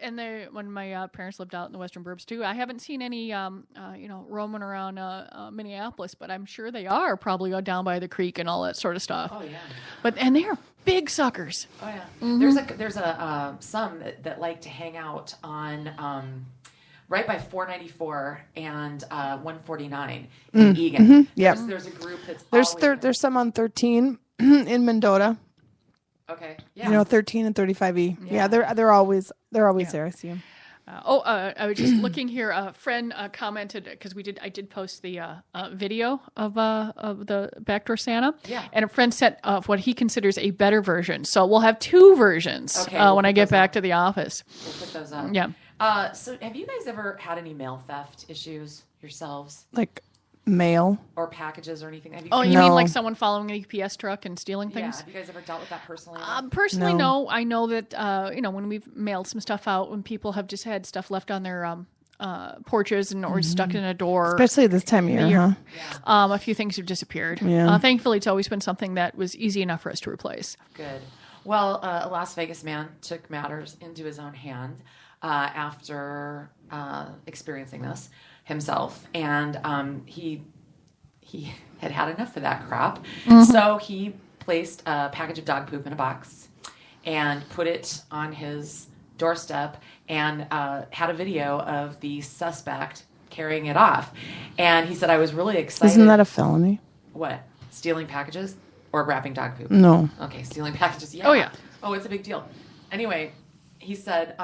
[SPEAKER 3] and when my parents lived out in the western burbs too, I haven't seen any, roaming around Minneapolis, but I'm sure they are probably down by the creek and all that sort of stuff.
[SPEAKER 2] Oh yeah.
[SPEAKER 3] And they are big suckers.
[SPEAKER 2] Oh yeah. Mm-hmm. There's some that like to hang out on right by 494 and 149 in Egan.
[SPEAKER 1] Mm-hmm. Yeah.
[SPEAKER 2] There's a group that's
[SPEAKER 1] there's some on 13 in Mendota.
[SPEAKER 2] Okay. Yeah.
[SPEAKER 1] 13 and 35E. Yeah, they're always there. I see them.
[SPEAKER 3] I was just looking here. A friend commented because I did post the video of the Backdoor Santa.
[SPEAKER 2] Yeah.
[SPEAKER 3] And a friend sent what he considers a better version. So we'll have two versions when I get back to the office.
[SPEAKER 2] We'll put those up.
[SPEAKER 3] Yeah.
[SPEAKER 2] So have you guys ever had any mail theft issues yourselves?
[SPEAKER 1] Like mail.
[SPEAKER 2] Or packages or anything? Have you
[SPEAKER 3] Oh,
[SPEAKER 2] guys-
[SPEAKER 3] you mean
[SPEAKER 1] No.
[SPEAKER 3] like someone following a UPS truck and stealing
[SPEAKER 2] Yeah.
[SPEAKER 3] things?
[SPEAKER 2] Have you guys ever dealt with that personally?
[SPEAKER 3] Personally,
[SPEAKER 1] No.
[SPEAKER 3] no. I know that when we've mailed some stuff out, when people have just had stuff left on their porches and or stuck in a door.
[SPEAKER 1] Especially this time of year, huh?
[SPEAKER 3] A few things have disappeared.
[SPEAKER 1] Yeah.
[SPEAKER 3] Thankfully, it's always been something that was easy enough for us to replace.
[SPEAKER 2] Good. Well, a Las Vegas man took matters into his own hand after experiencing this himself, and he had enough of that crap. So he placed a package of dog poop in a box and put it on his doorstep and had a video of the suspect carrying it off. And he said, I was really excited.
[SPEAKER 1] Isn't that a felony?
[SPEAKER 2] What? Stealing packages or wrapping dog poop?
[SPEAKER 1] No.
[SPEAKER 2] Okay, stealing packages. Yeah.
[SPEAKER 3] Oh, yeah.
[SPEAKER 2] Oh, it's a big deal. Anyway, he said,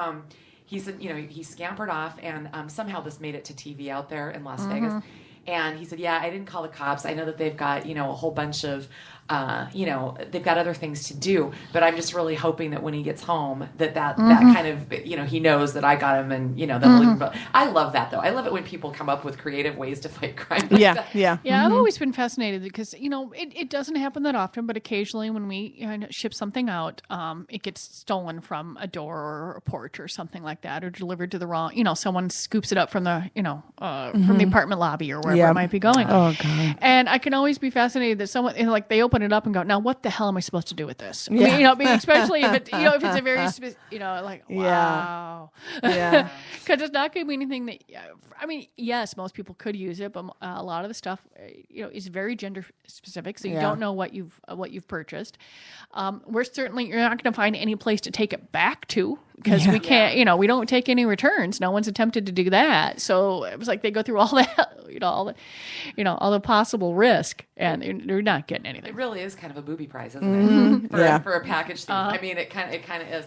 [SPEAKER 2] he scampered off, and somehow this made it to TV out there in Las Vegas. And he said, yeah, I didn't call the cops. I know that they've got, a whole bunch of, they've got other things to do. But I'm just really hoping that when he gets home, that kind of, he knows that I got him and, they'll leave him. I love that, though. I love it when people come up with creative ways to fight crime. Like that.
[SPEAKER 1] Yeah.
[SPEAKER 3] Yeah, I've always been fascinated because, it doesn't happen that often, but occasionally when we ship something out, it gets stolen from a door or a porch or something like that, or delivered to the wrong, someone scoops it up from the, from the apartment lobby or wherever
[SPEAKER 1] Yeah.
[SPEAKER 3] it might be going.
[SPEAKER 1] Oh, God.
[SPEAKER 3] And I can always be fascinated that someone, they open it up and go, now what the hell am I supposed to do with this?
[SPEAKER 1] Yeah.
[SPEAKER 3] I mean, especially if it, if it's a very, like, wow.
[SPEAKER 1] Yeah.
[SPEAKER 3] Because it's not going to be anything that, I mean, yes, most people could use it, but a lot of the stuff, is very gender specific, so you don't know what you've purchased. You're not going to find any place to take it back to because we can't, we don't take any returns. No one's attempted to do that. So it was like they go through all that, all the possible risk, and they're not getting anything.
[SPEAKER 2] It really is kind of a booby prize, isn't it? For a package thief. I mean, it kind of is.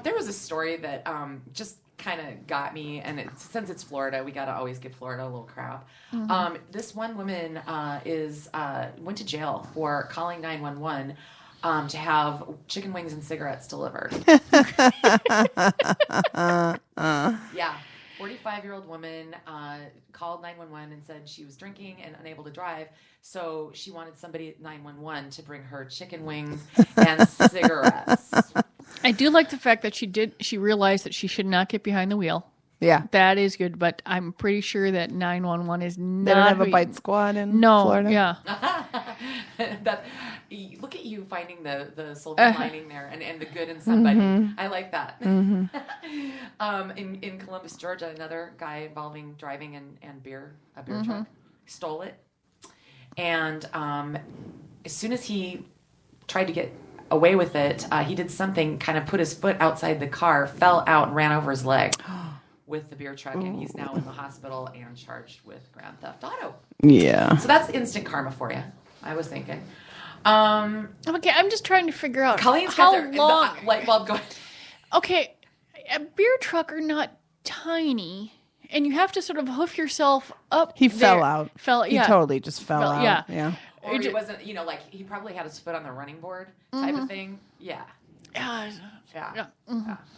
[SPEAKER 2] There was a story that just kind of got me, and since it's Florida, we got to always give Florida a little crap. This one woman went to jail for calling 911 to have chicken wings and cigarettes delivered. Yeah. 45-year-old woman called 911 and said she was drinking and unable to drive, so she wanted somebody at 911 to bring her chicken wings and cigarettes.
[SPEAKER 3] I do like the fact that she realized that she should not get behind the wheel.
[SPEAKER 1] Yeah.
[SPEAKER 3] That is good, but I'm pretty sure that 911 is not.
[SPEAKER 1] They don't have a bite squad in Florida?
[SPEAKER 3] Yeah.
[SPEAKER 2] Look at you finding the silver lining there and the good in somebody. I like that. In Columbus, Georgia, another guy involving driving and a beer truck stole it. And as soon as he tried to get away with it, he did something, kind of put his foot outside the car, fell out, and ran over his leg with the beer truck, and he's now in the hospital and charged with grand theft auto.
[SPEAKER 1] Yeah.
[SPEAKER 2] So that's instant karma for you, I was thinking.
[SPEAKER 3] Okay, I'm just trying to figure out
[SPEAKER 2] Colleen's
[SPEAKER 3] how
[SPEAKER 2] got
[SPEAKER 3] long.
[SPEAKER 2] the light bulb going.
[SPEAKER 3] Okay, a beer truck are not tiny, and you have to sort of hoof yourself up.
[SPEAKER 1] He
[SPEAKER 3] there.
[SPEAKER 1] fell out.
[SPEAKER 3] Yeah.
[SPEAKER 1] He totally just fell out.
[SPEAKER 3] Yeah.
[SPEAKER 1] Yeah.
[SPEAKER 2] Or he wasn't, he probably had his foot on the running board type of thing. Yeah.
[SPEAKER 3] Yeah.
[SPEAKER 2] Yeah.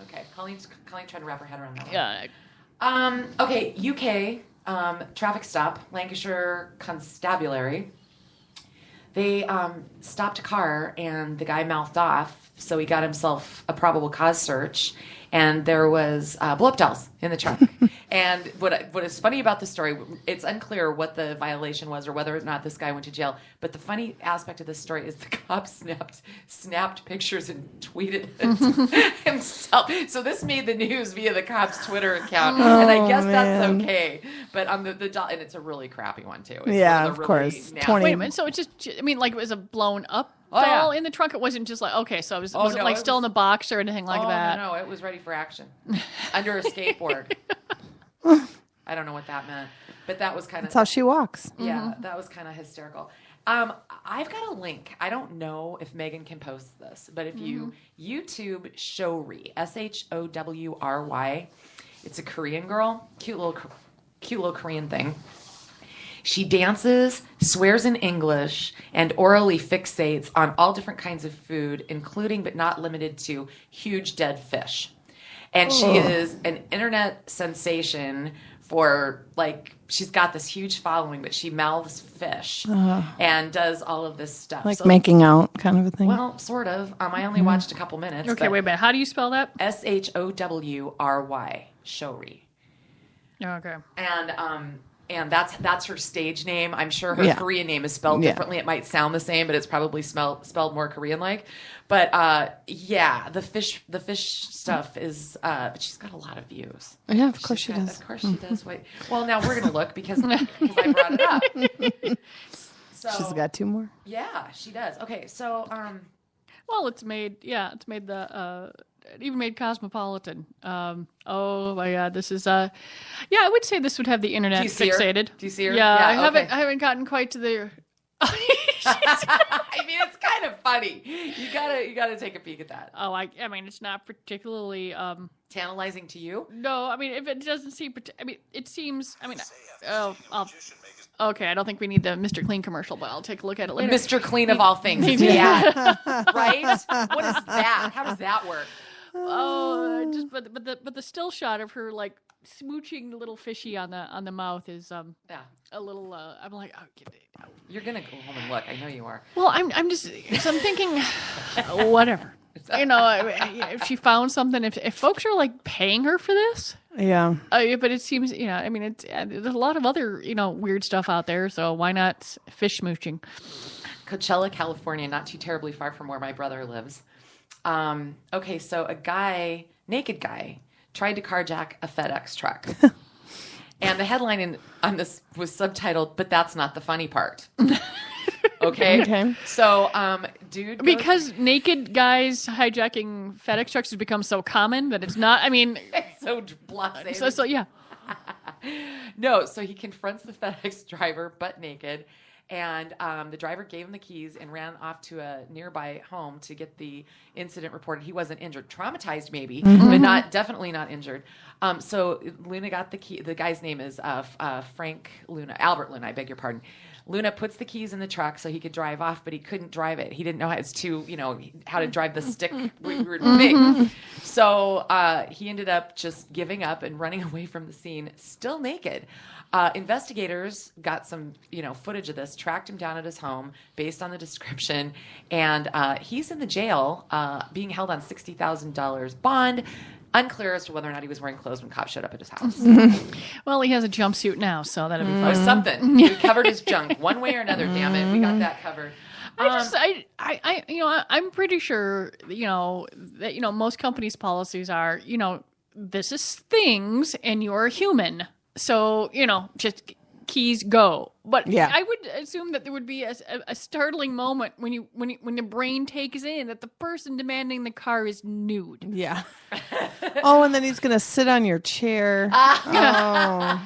[SPEAKER 2] Okay. Colleen's trying to wrap her head around that one.
[SPEAKER 3] Yeah.
[SPEAKER 2] Okay, UK traffic stop, Lancashire Constabulary. They stopped a car, and the guy mouthed off, so he got himself a probable cause search, and there was blow-up dolls in the truck. And what is funny about the story, it's unclear what the violation was or whether or not this guy went to jail, but the funny aspect of this story is the cop snapped pictures and tweeted it himself. So this made the news via the cop's Twitter account, and I guess that's okay. But on the doll, and it's a really crappy one too. It's
[SPEAKER 1] Yeah,
[SPEAKER 2] one
[SPEAKER 1] of
[SPEAKER 2] the
[SPEAKER 1] course.
[SPEAKER 2] nasty-
[SPEAKER 1] 20
[SPEAKER 3] Wait a minute. So it's just, I mean, like it was a blown up
[SPEAKER 2] Oh, yeah.
[SPEAKER 3] doll in the trunk. It wasn't just like, okay, so it was, was it
[SPEAKER 2] no,
[SPEAKER 3] like
[SPEAKER 2] it
[SPEAKER 3] still
[SPEAKER 2] was-
[SPEAKER 3] in the box or anything like that?
[SPEAKER 2] No, it was ready for action under a skateboard. I don't know what that meant, but that was kind of
[SPEAKER 1] That's how she walks.
[SPEAKER 2] yeah, that was kind of hysterical. I've got a link. I don't know if Megan can post this, but if you YouTube Showry, Showry, it's a Korean girl, cute little Korean thing. She dances, swears in English, and orally fixates on all different kinds of food, including but not limited to huge dead fish. and she is an internet sensation for like she's got this huge following, but she mouths fish and does all of this stuff,
[SPEAKER 1] like making out kind of a thing.
[SPEAKER 2] Well, sort of. I only watched a couple minutes.
[SPEAKER 3] Okay, wait a minute. How do you spell that?
[SPEAKER 2] Showry. Showry.
[SPEAKER 3] Okay.
[SPEAKER 2] And that's her stage name. I'm sure her Korean name is spelled differently. It might sound the same, but it's probably spelled more Korean-like. But the fish stuff is. But she's got a lot of views.
[SPEAKER 1] Yeah, of course she does.
[SPEAKER 2] Of course she does. Wait. Well, now we're gonna look because I brought it up. So,
[SPEAKER 1] she's got 2 more.
[SPEAKER 2] Yeah, she does. Okay, so
[SPEAKER 3] well, it's made the. It even made Cosmopolitan. Oh my God, this is I would say this would have the internet fixated.
[SPEAKER 2] Do you see her?
[SPEAKER 3] Yeah, I haven't gotten quite to the.
[SPEAKER 2] I mean, it's kind of funny. You gotta take a peek at that.
[SPEAKER 3] Oh, I mean, it's not particularly
[SPEAKER 2] tantalizing to you.
[SPEAKER 3] No, I mean, if it doesn't seem, it seems. I mean, okay, I don't think we need the Mr. Clean commercial, but I'll take a look at it later.
[SPEAKER 2] Mr. Clean of all things. Yeah. Right? What is that? How does that work?
[SPEAKER 3] Oh, but the still shot of her like smooching the little fishy on the mouth is a little. I'm like, oh, get it.
[SPEAKER 2] You're gonna go home and look. I know you are.
[SPEAKER 3] Well, I'm thinking, whatever. If she found something, if folks are like paying her for this.
[SPEAKER 1] Yeah.
[SPEAKER 3] But it seems, I mean, there's a lot of other, weird stuff out there. So why not fish smooching?
[SPEAKER 2] Coachella, California, not too terribly far from where my brother lives. Okay, so a naked guy, tried to carjack a FedEx truck. And the headline on this was subtitled, "But that's not the funny part." Okay. So, dude.
[SPEAKER 3] Because naked guys hijacking FedEx trucks has become so common that it's not, I mean.
[SPEAKER 2] It's so blasé.
[SPEAKER 3] So, yeah.
[SPEAKER 2] No, so he confronts the FedEx driver, butt naked. And the driver gave him the keys and ran off to a nearby home to get the incident reported. He wasn't injured, traumatized maybe, but definitely not injured. So Luna got the key. The guy's name is Frank Luna, Albert Luna. I beg your pardon. Luna puts the keys in the truck so he could drive off, but he couldn't drive it. He didn't know how to drive the stick we were moving. So he ended up just giving up and running away from the scene, still naked. Investigators got some, footage of this, tracked him down at his home based on the description, and he's in the jail being held on $60,000 bond. Unclear as to whether or not he was wearing clothes when cops showed up at his house.
[SPEAKER 3] Well, he has a jumpsuit now, so that'll be fun.
[SPEAKER 2] Something. He covered his junk one way or another. Damn it, we got that covered.
[SPEAKER 3] I'm pretty sure, that most companies' policies are, this is things, and you're a human, so just keys go. But I would assume that there would be a startling moment when the brain takes in that the person demanding the car is nude.
[SPEAKER 1] Yeah. And then he's gonna sit on your chair.
[SPEAKER 3] Because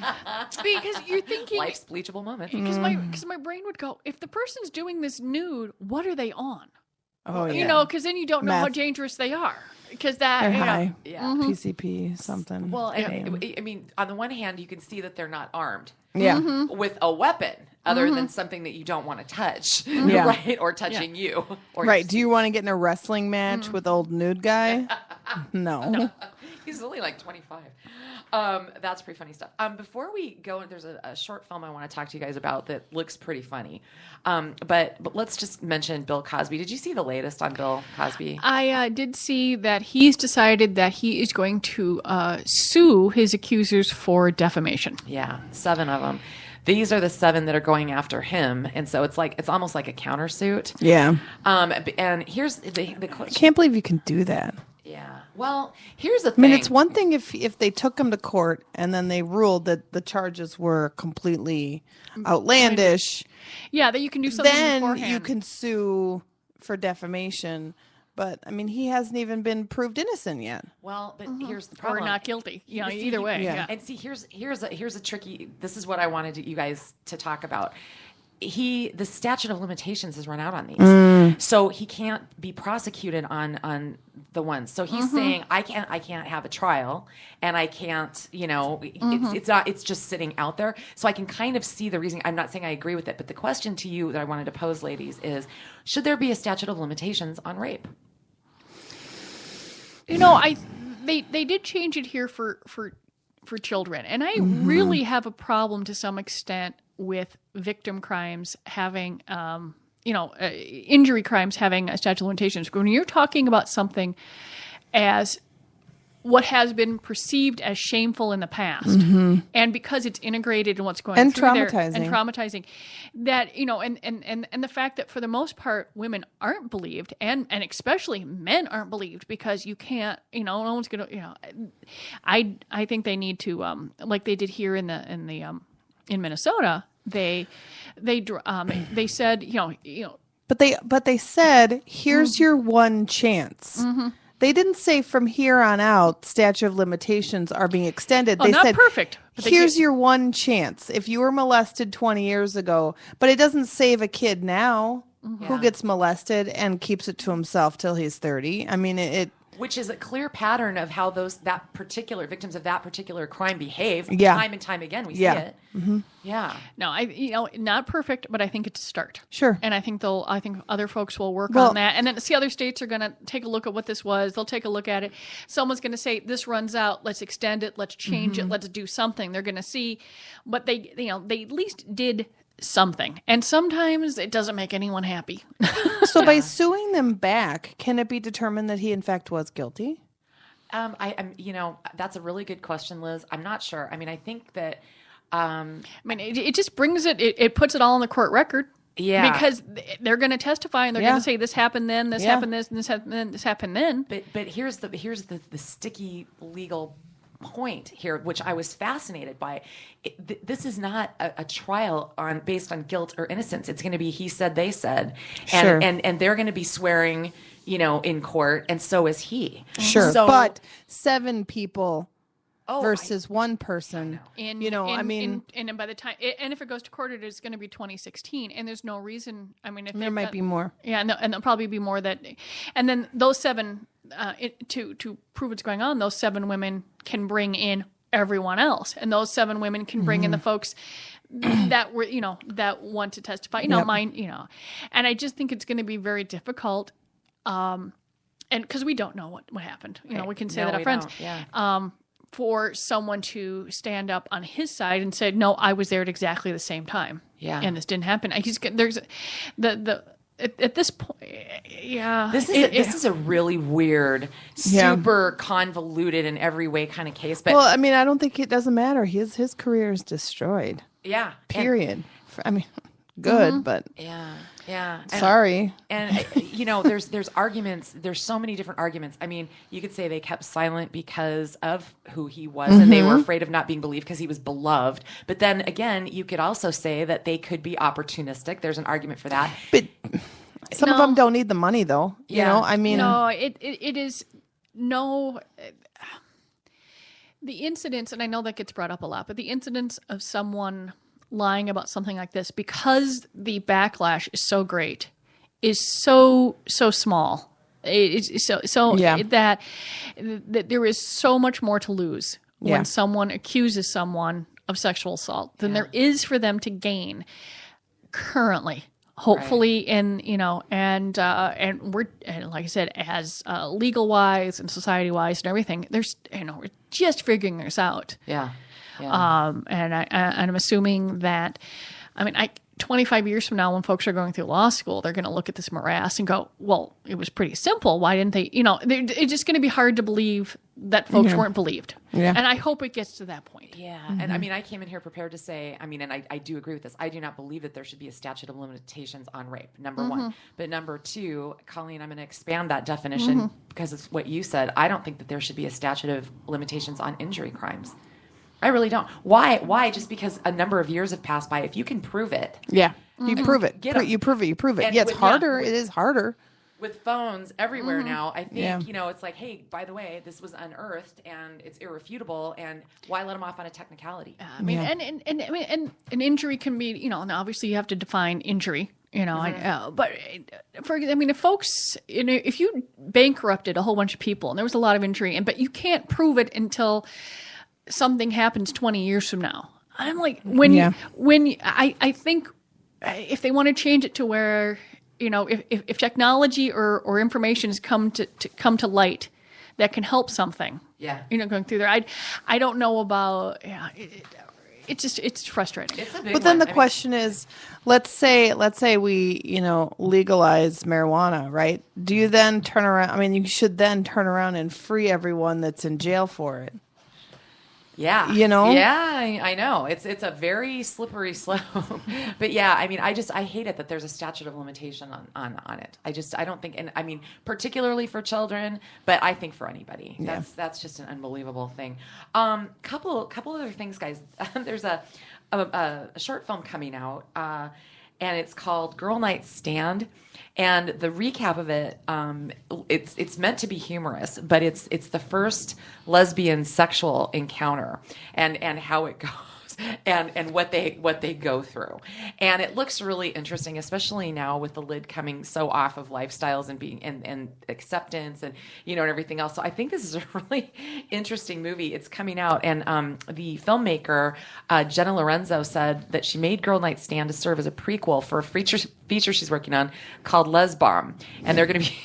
[SPEAKER 3] you're thinking
[SPEAKER 2] life's bleachable moment.
[SPEAKER 3] Because my brain would go, if the person's doing this nude, what are they on?
[SPEAKER 1] Oh yeah.
[SPEAKER 3] Because then you don't know how dangerous they are. Because that
[SPEAKER 1] they're high.
[SPEAKER 2] Yeah.
[SPEAKER 1] PCP something.
[SPEAKER 2] Well, I mean, on the one hand, you can see that they're not armed.
[SPEAKER 1] Yeah.
[SPEAKER 2] With a weapon other than something that you don't want to touch, right? Or touching you. Or
[SPEAKER 1] right. Do you want to get in a wrestling match with old nude guy? No.
[SPEAKER 2] He's only like 25. That's pretty funny stuff. Before we go, there's a short film I want to talk to you guys about that looks pretty funny. But let's just mention Bill Cosby. Did you see the latest on Bill Cosby?
[SPEAKER 3] I did see that he's decided that he is going to sue his accusers for defamation.
[SPEAKER 2] Yeah, 7 of them. These are the 7 that are going after him, and so it's almost like a countersuit.
[SPEAKER 1] Yeah.
[SPEAKER 2] And here's the question.
[SPEAKER 1] I can't believe you can do that.
[SPEAKER 2] Yeah. Well, here's the thing.
[SPEAKER 1] I mean, it's one thing if they took him to court and then they ruled that the charges were completely outlandish.
[SPEAKER 3] Yeah, that you can do something
[SPEAKER 1] then
[SPEAKER 3] beforehand.
[SPEAKER 1] you can sue for defamation. But I mean, he hasn't even been proved innocent yet.
[SPEAKER 2] Well, but here's the problem.
[SPEAKER 3] Or not guilty. Either way.
[SPEAKER 1] Yeah.
[SPEAKER 2] And see, here's a tricky. This is what I wanted you guys to talk about. The statute of limitations has run out on these, so he can't be prosecuted on the ones. So he's saying I can't have a trial, and I can't. It's just sitting out there. So I can kind of see the reason. I'm not saying I agree with it, but the question to you that I wanted to pose, ladies, is: should there be a statute of limitations on rape?
[SPEAKER 3] they did change it here for children, and I really have a problem to some extent with victim crimes having, injury crimes having a statute of limitations. When you're talking about something as what has been perceived as shameful in the past, and because it's integrated in what's going
[SPEAKER 1] and
[SPEAKER 3] through there,
[SPEAKER 1] traumatizing.
[SPEAKER 3] and traumatizing, that and the fact that for the most part women aren't believed, and especially men aren't believed, because you can't, no one's gonna, I think they need to, like they did here in Minnesota, they said,
[SPEAKER 1] But they said, here's your one chance. They didn't say from here on out statute of limitations are being extended. They
[SPEAKER 3] not
[SPEAKER 1] said
[SPEAKER 3] perfect.
[SPEAKER 1] Here's your one chance. If you were molested 20 years ago, but it doesn't save a kid now who gets molested and keeps it to himself till he's 30. I mean, it
[SPEAKER 2] which is a clear pattern of how that particular victims of that particular crime behave.
[SPEAKER 1] Yeah.
[SPEAKER 2] Time and time again, we see it. Yeah.
[SPEAKER 3] No, not perfect, but I think it's a start.
[SPEAKER 1] Sure.
[SPEAKER 3] And I think other folks will work on that. And then see, other states are going to take a look at what this was. They'll take a look at it. Someone's going to say, this runs out. Let's extend it. Let's change it. Let's do something. They're going to see, but they at least did something. And sometimes it doesn't make anyone happy.
[SPEAKER 1] So by suing them back, can it be determined that he in fact was guilty?
[SPEAKER 2] I'm that's a really good question, Liz. I'm not sure. I mean, I think that,
[SPEAKER 3] it just brings it puts it all on the court record.
[SPEAKER 2] Yeah.
[SPEAKER 3] Because they're going to testify and they're going to say this happened then, this happened this, and this happened then, this happened then.
[SPEAKER 2] But here's the sticky legal point here, which I was fascinated by. This is not a trial based on guilt or innocence. It's going to be he said, they said, and they're going to be swearing, in court, and so is he.
[SPEAKER 1] Sure,
[SPEAKER 2] so,
[SPEAKER 1] but 7 people versus one person.
[SPEAKER 3] And by the time, and if it goes to court, it is going to be 2016, and there's no reason. I mean, if
[SPEAKER 1] there might be more.
[SPEAKER 3] Yeah, and there'll probably be more that, and then those 7. To prove what's going on, those 7 women can bring in everyone else, and those 7 women can bring in the folks that were, that want to testify. And I just think it's going to be very difficult, and because we don't know what happened. We can say that up front.
[SPEAKER 2] Yeah.
[SPEAKER 3] For someone to stand up on his side and say, "No, I was there at exactly the same time."
[SPEAKER 2] Yeah.
[SPEAKER 3] And this didn't happen. There's at this point,
[SPEAKER 2] This is a really weird, super convoluted in every way kind of case. But
[SPEAKER 1] I don't think it doesn't matter. His career is destroyed.
[SPEAKER 2] Yeah.
[SPEAKER 1] Period. Good, but
[SPEAKER 2] yeah.
[SPEAKER 1] Sorry.
[SPEAKER 2] And there's arguments. There's so many different arguments. I mean, you could say they kept silent because of who he was, and they were afraid of not being believed because he was beloved. But then again, you could also say that they could be opportunistic. There's an argument for that.
[SPEAKER 1] But some of them don't need the money, though.
[SPEAKER 2] Yeah.
[SPEAKER 3] It is no. The incidents, and I know that gets brought up a lot, but the incidents of someone lying about something like this, because the backlash is so great, is so small. It's that there is so much more to lose when someone accuses someone of sexual assault than there is for them to gain currently. Hopefully, and we're, and like I said, as legal wise and society wise and everything, there's we're just figuring this out.
[SPEAKER 2] Yeah.
[SPEAKER 3] And I'm assuming that, 25 years from now, when folks are going through law school, they're going to look at this morass and go, well, it was pretty simple. Why didn't they, it's just going to be hard to believe that folks weren't believed. Yeah. And I hope it gets to that point.
[SPEAKER 2] Yeah. And I came in here prepared to say, and I do agree with this. I do not believe that there should be a statute of limitations on rape, number one. But number two, Colleen, I'm going to expand that definition because it's what you said. I don't think that there should be a statute of limitations on injury crimes. I really don't. Why? Just because a number of years have passed by. If you can prove it.
[SPEAKER 1] Yeah. You prove it. You prove it. And it's harder. It is harder.
[SPEAKER 2] With phones everywhere now, I think, it's like, hey, by the way, this was unearthed and it's irrefutable, and why let them off on a technicality?
[SPEAKER 3] And an injury can be, and obviously you have to define injury, but if folks, if you bankrupted a whole bunch of people and there was a lot of injury, but you can't prove it until something happens 20 years from now. I'm like, I think if they want to change it to where, if technology or information has come to light that can help something.
[SPEAKER 2] Yeah.
[SPEAKER 3] Going through there. I don't know about, it's frustrating.
[SPEAKER 2] It's a big
[SPEAKER 1] But then
[SPEAKER 2] one.
[SPEAKER 1] the question is, let's say we, legalize marijuana, right? Do you then turn around? I mean, you should then turn around and free everyone that's in jail for it.
[SPEAKER 2] Yeah. Yeah, I know. It's a very slippery slope. But yeah, I mean, I hate it that there's a statute of limitation on it. I don't think, and I mean, particularly for children, but I think for anybody.
[SPEAKER 1] Yeah.
[SPEAKER 2] That's just an unbelievable thing. Couple other things, guys. There's a short film coming out, and it's called Gr8 Stand. And the recap of it, it's meant to be humorous, but it's the first lesbian sexual encounter and how it goes and what they go through. And it looks really interesting, especially now with the lid coming so off of lifestyles and being and acceptance and and everything else. So I think this is a really interesting movie. It's coming out, and the filmmaker Jenna Lorenzo said that she made Gr8 Stand to serve as a prequel for a feature she's working on called Les Bomb, and they're going to be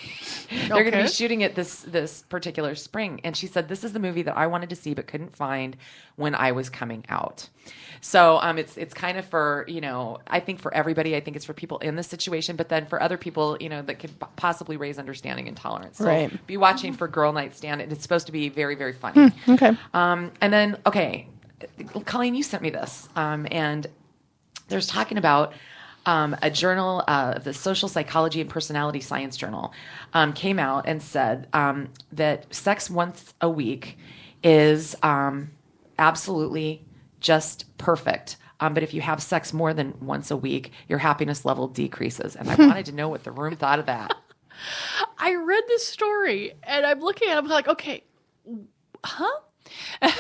[SPEAKER 2] they're going to be shooting it this particular spring. And she said, this is the movie that I wanted to see but couldn't find when I was coming out. So it's kind of for, I think for everybody. I think it's for people in this situation, but then for other people, that could possibly raise understanding and tolerance. So
[SPEAKER 1] right.
[SPEAKER 2] Be watching for Gr8 Stand. And it's supposed to be very, very funny.
[SPEAKER 1] Okay.
[SPEAKER 2] And then, Colleen, you sent me this. And there's talking about a journal, the Social Psychology and Personality Science Journal, came out and said that sex once a week is absolutely just perfect. But if you have sex more than once a week, your happiness level decreases. And I wanted to know what the room thought of that.
[SPEAKER 3] I read this story, and I'm looking at it, I'm like, okay, huh? And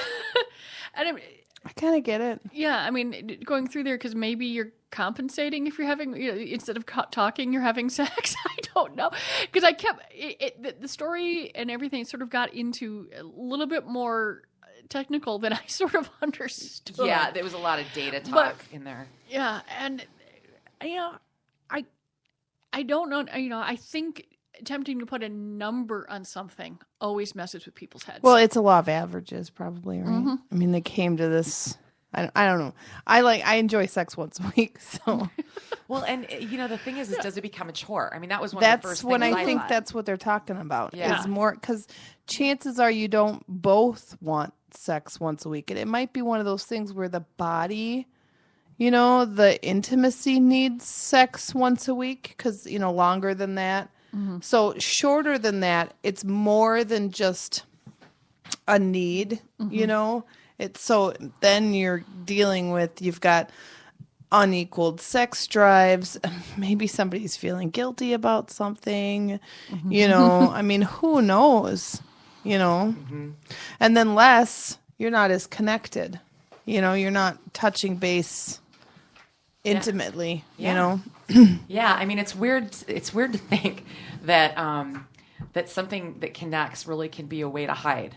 [SPEAKER 1] I kind of get it.
[SPEAKER 3] yeah, I mean, going through there, because maybe you're compensating if you're having, instead of talking, you're having sex. I don't know. Because I kept, the story and everything sort of got into a little bit more technical than I sort of understood.
[SPEAKER 2] Yeah, there was a lot of data talk in there.
[SPEAKER 3] Yeah, and, I don't know, I think attempting to put a number on something always messes with people's heads.
[SPEAKER 1] Well, it's a law of averages, probably, right?
[SPEAKER 3] Mm-hmm.
[SPEAKER 1] I mean, they came to this. I don't know. I enjoy sex once a week, so.
[SPEAKER 2] Well, and the thing is does it become a chore? I mean, that was one
[SPEAKER 1] That's
[SPEAKER 2] of the first
[SPEAKER 1] when
[SPEAKER 2] things
[SPEAKER 1] I think
[SPEAKER 2] thought.
[SPEAKER 1] that's what they're talking about.
[SPEAKER 3] Yeah.
[SPEAKER 1] Is more because chances are you don't both want sex once a week, and it might be one of those things where the body, the intimacy needs sex once a week because longer than that. Mm-hmm. So shorter than that, it's more than just a need.
[SPEAKER 3] Mm-hmm.
[SPEAKER 1] It's so then you're dealing with, you've got unequaled sex drives. Maybe somebody's feeling guilty about something, I mean, who knows,
[SPEAKER 2] Mm-hmm.
[SPEAKER 1] and then less, you're not as connected, you're not touching base intimately,
[SPEAKER 2] Yeah. Yeah. I mean, it's weird to think that, that something that connects really can be a way to hide.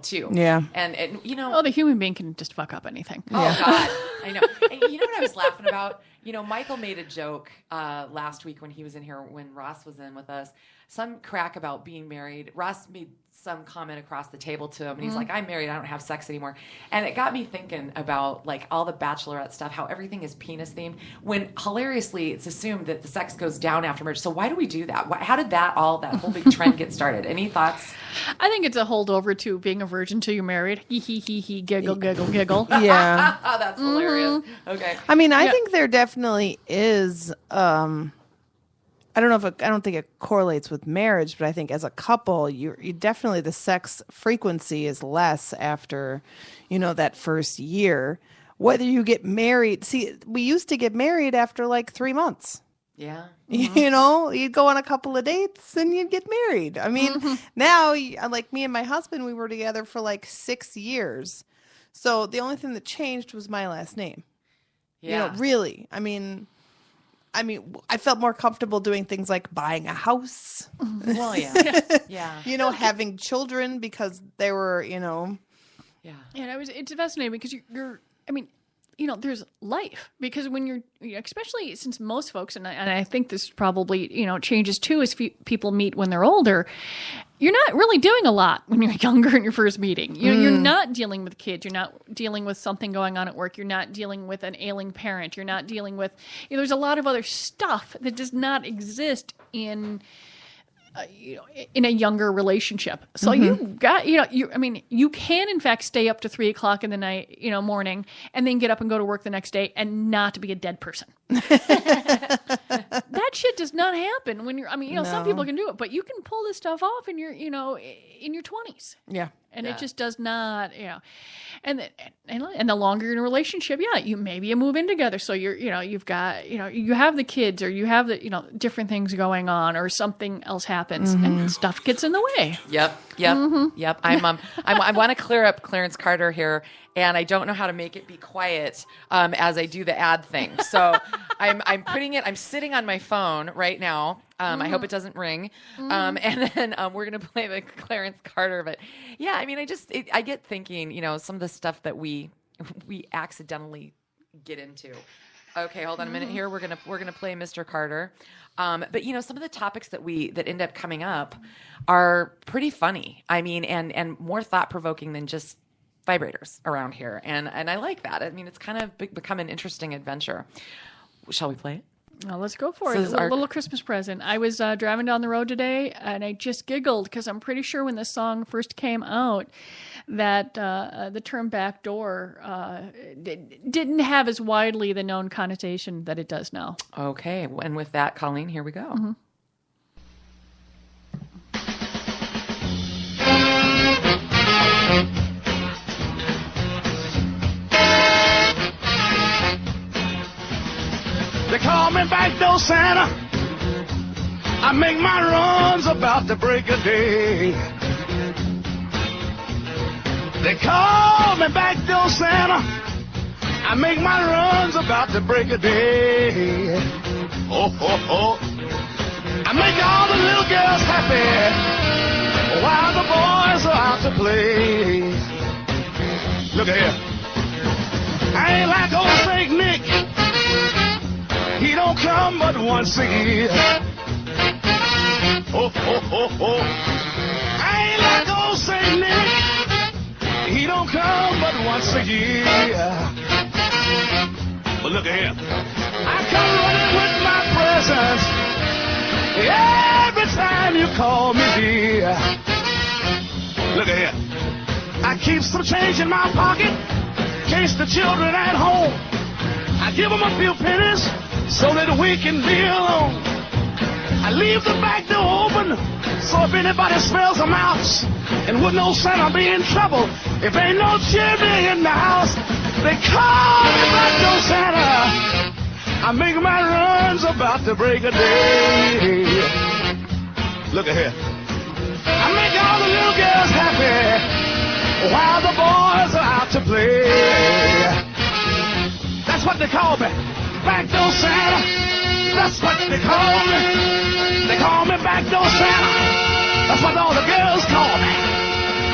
[SPEAKER 2] Too.
[SPEAKER 1] Yeah.
[SPEAKER 2] And
[SPEAKER 3] oh, the human being can just fuck up anything.
[SPEAKER 2] Oh God, I know. And you know what I was laughing about? Michael made a joke last week when he was in here, when Ross was in with us. Some crack about being married. Ross made some comment across the table to him, and he's like, "I'm married. I don't have sex anymore." And it got me thinking about like all the Bachelorette stuff, how everything is penis themed. When hilariously, it's assumed that the sex goes down after marriage. So why do we do that? How did that whole big trend get started? Any thoughts?
[SPEAKER 3] I think it's a holdover to being a virgin till you're married. Hee hee hee hee, giggle giggle giggle.
[SPEAKER 1] Yeah.
[SPEAKER 2] Oh, that's hilarious. Okay.
[SPEAKER 1] I mean, I think there definitely is. I don't think it correlates with marriage, but I think as a couple, you definitely, the sex frequency is less after, that first year. Whether you get married, see, we used to get married after like 3 months.
[SPEAKER 2] Yeah.
[SPEAKER 1] You'd go on a couple of dates and you'd get married. I mean, now, like me and my husband, we were together for like 6 years. So the only thing that changed was my last name.
[SPEAKER 2] Yeah.
[SPEAKER 1] Really. I mean, I felt more comfortable doing things like buying a house.
[SPEAKER 2] Well, yeah. Yeah.
[SPEAKER 1] Having children because they were,
[SPEAKER 2] Yeah.
[SPEAKER 3] And it's fascinating because you're there's life, because when you're, especially since most folks, and I think this probably, changes too as people meet when they're older, you're not really doing a lot when you're younger in your first meeting. You're not dealing with kids. You're not dealing with something going on at work. You're not dealing with an ailing parent. You're not dealing with, there's a lot of other stuff that does not exist in in a younger relationship. So you've got, you can in fact stay up to 3 o'clock in the night, morning, and then get up and go to work the next day and not be a dead person. That shit does not happen when you're, some people can do it, but you can pull this stuff off in your, in your 20s.
[SPEAKER 1] Yeah.
[SPEAKER 3] And it just does not, and the longer you're in a relationship, you move in together. So you've got, you have the kids or you have the, different things going on or something else happens and stuff gets in the way.
[SPEAKER 2] Yep. I want to clear up Clarence Carter here, and I don't know how to make it be quiet as I do the ad thing. So I'm sitting on my phone right now. I hope it doesn't ring. And then we're going to play the Clarence Carter. But yeah, I get thinking, some of the stuff that we accidentally get into. Okay, hold on a minute here. We're gonna play Mr. Carter. But some of the topics that end up coming up are pretty funny. And more thought provoking than just vibrators around here. And I like that. It's kind of become an interesting adventure. Shall we play it?
[SPEAKER 3] Well, let's go for it. It's a little Christmas present. I was driving down the road today, and I just giggled because I'm pretty sure when this song first came out that the term backdoor didn't have as widely the known connotation that it does now.
[SPEAKER 2] Okay. And with that, Colleen, here we go.
[SPEAKER 5] They call me Backdoor Santa. I make my runs about the break of day. They call me Backdoor Santa. I make my runs about the break of day. Oh, oh, oh. I make all the little girls happy while the boys are out to play. Look at here. I ain't like old Saint Nick. He don't come but once a year. Oh, oh, oh, oh. I ain't like old Saint Nick. He don't come but once a year. But look at him. I come running with my presents every time you call me dear. Look at him. I keep some change in my pocket in case the children at home. I give them a few pennies so that we can be alone. I leave the back door open so if anybody smells a mouse and wouldn't know Santa be in trouble if ain't no chimney in the house. They call me Backdoor Santa. I make my runs about the break of day. Look at here. I make all the little girls happy while the boys are out to play. That's what they call me. Backdoor Santa, that's what they call me. They call me Backdoor Santa. That's what all the girls call me.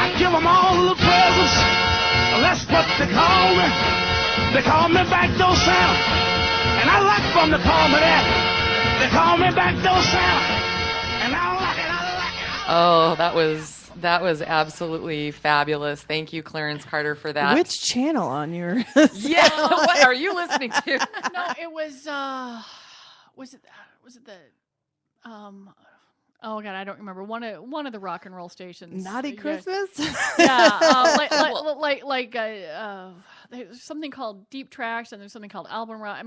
[SPEAKER 5] I give them all the presents. That's what they call me. They call me Backdoor Santa. And I like them to call me that. They call me Backdoor Santa. And I like it.
[SPEAKER 2] Oh, that was absolutely fabulous. Thank you, Clarence Carter, for that.
[SPEAKER 1] Which channel on your?
[SPEAKER 2] Yeah, what are you listening to?
[SPEAKER 3] No, it was. Was it the? Oh God, I don't remember. One of the rock and roll stations.
[SPEAKER 1] Naughty Christmas.
[SPEAKER 3] Yeah, there's something called Deep Tracks, and there's something called Album Rock. I've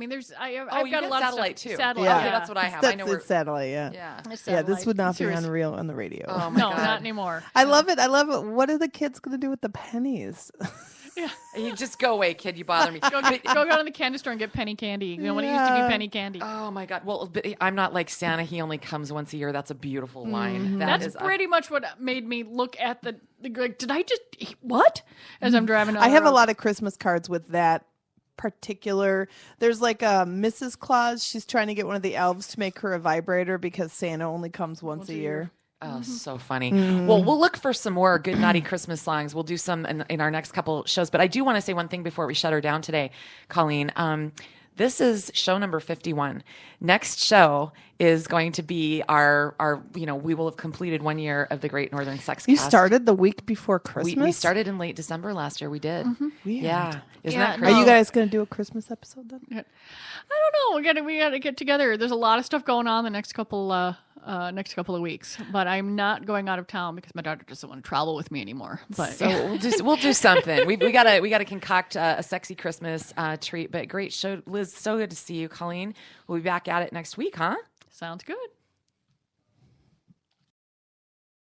[SPEAKER 3] got a lot
[SPEAKER 2] satellite
[SPEAKER 3] of stuff.
[SPEAKER 2] too.
[SPEAKER 3] Satellite,
[SPEAKER 1] Yeah.
[SPEAKER 2] Okay, that's what I have. I know
[SPEAKER 1] It's satellite. Yeah.
[SPEAKER 2] Yeah.
[SPEAKER 1] This would not be
[SPEAKER 3] Serious.
[SPEAKER 1] unreal on the radio.
[SPEAKER 2] Oh my
[SPEAKER 3] No,
[SPEAKER 2] God.
[SPEAKER 3] not anymore.
[SPEAKER 1] I love it. What are the kids going to do with the pennies?
[SPEAKER 3] Yeah.
[SPEAKER 2] You just go away, kid. You bother me.
[SPEAKER 3] Go down to the candy store and get penny candy. When it used to be penny candy.
[SPEAKER 2] Oh my God. Well, but I'm not like Santa. He only comes once a year. That's a beautiful line.
[SPEAKER 3] That's pretty much what made me look at the like, did I just what? As I'm driving down
[SPEAKER 1] I
[SPEAKER 3] the
[SPEAKER 1] have a
[SPEAKER 3] road.
[SPEAKER 1] lot of Christmas cards with that particular. There's like a Mrs. Claus. She's trying to get one of the elves to make her a vibrator because Santa only comes once a year.
[SPEAKER 2] Oh, so funny. Well, we'll look for some more good, naughty Christmas songs. We'll do some in our next couple shows. But I do want to say one thing before we shut her down today, Colleen. This is show number 51. Next show is going to be our we will have completed 1 year of the Gr8 Northern Sexcast.
[SPEAKER 1] You started the week before Christmas?
[SPEAKER 2] We started in late December last year. We did.
[SPEAKER 1] Weird.
[SPEAKER 2] Yeah. Isn't
[SPEAKER 3] Yeah,
[SPEAKER 2] that
[SPEAKER 3] no.
[SPEAKER 2] crazy?
[SPEAKER 1] Are you guys going to do a Christmas episode then?
[SPEAKER 3] I don't know. We gotta get together. There's a lot of stuff going on the next couple of weeks, but I'm not going out of town because my daughter doesn't want to travel with me anymore. But
[SPEAKER 2] So we'll do something. We gotta concoct a sexy Christmas treat. But great show, Liz. So good to see you, Colleen. We'll be back at it next week, huh?
[SPEAKER 3] sounds good.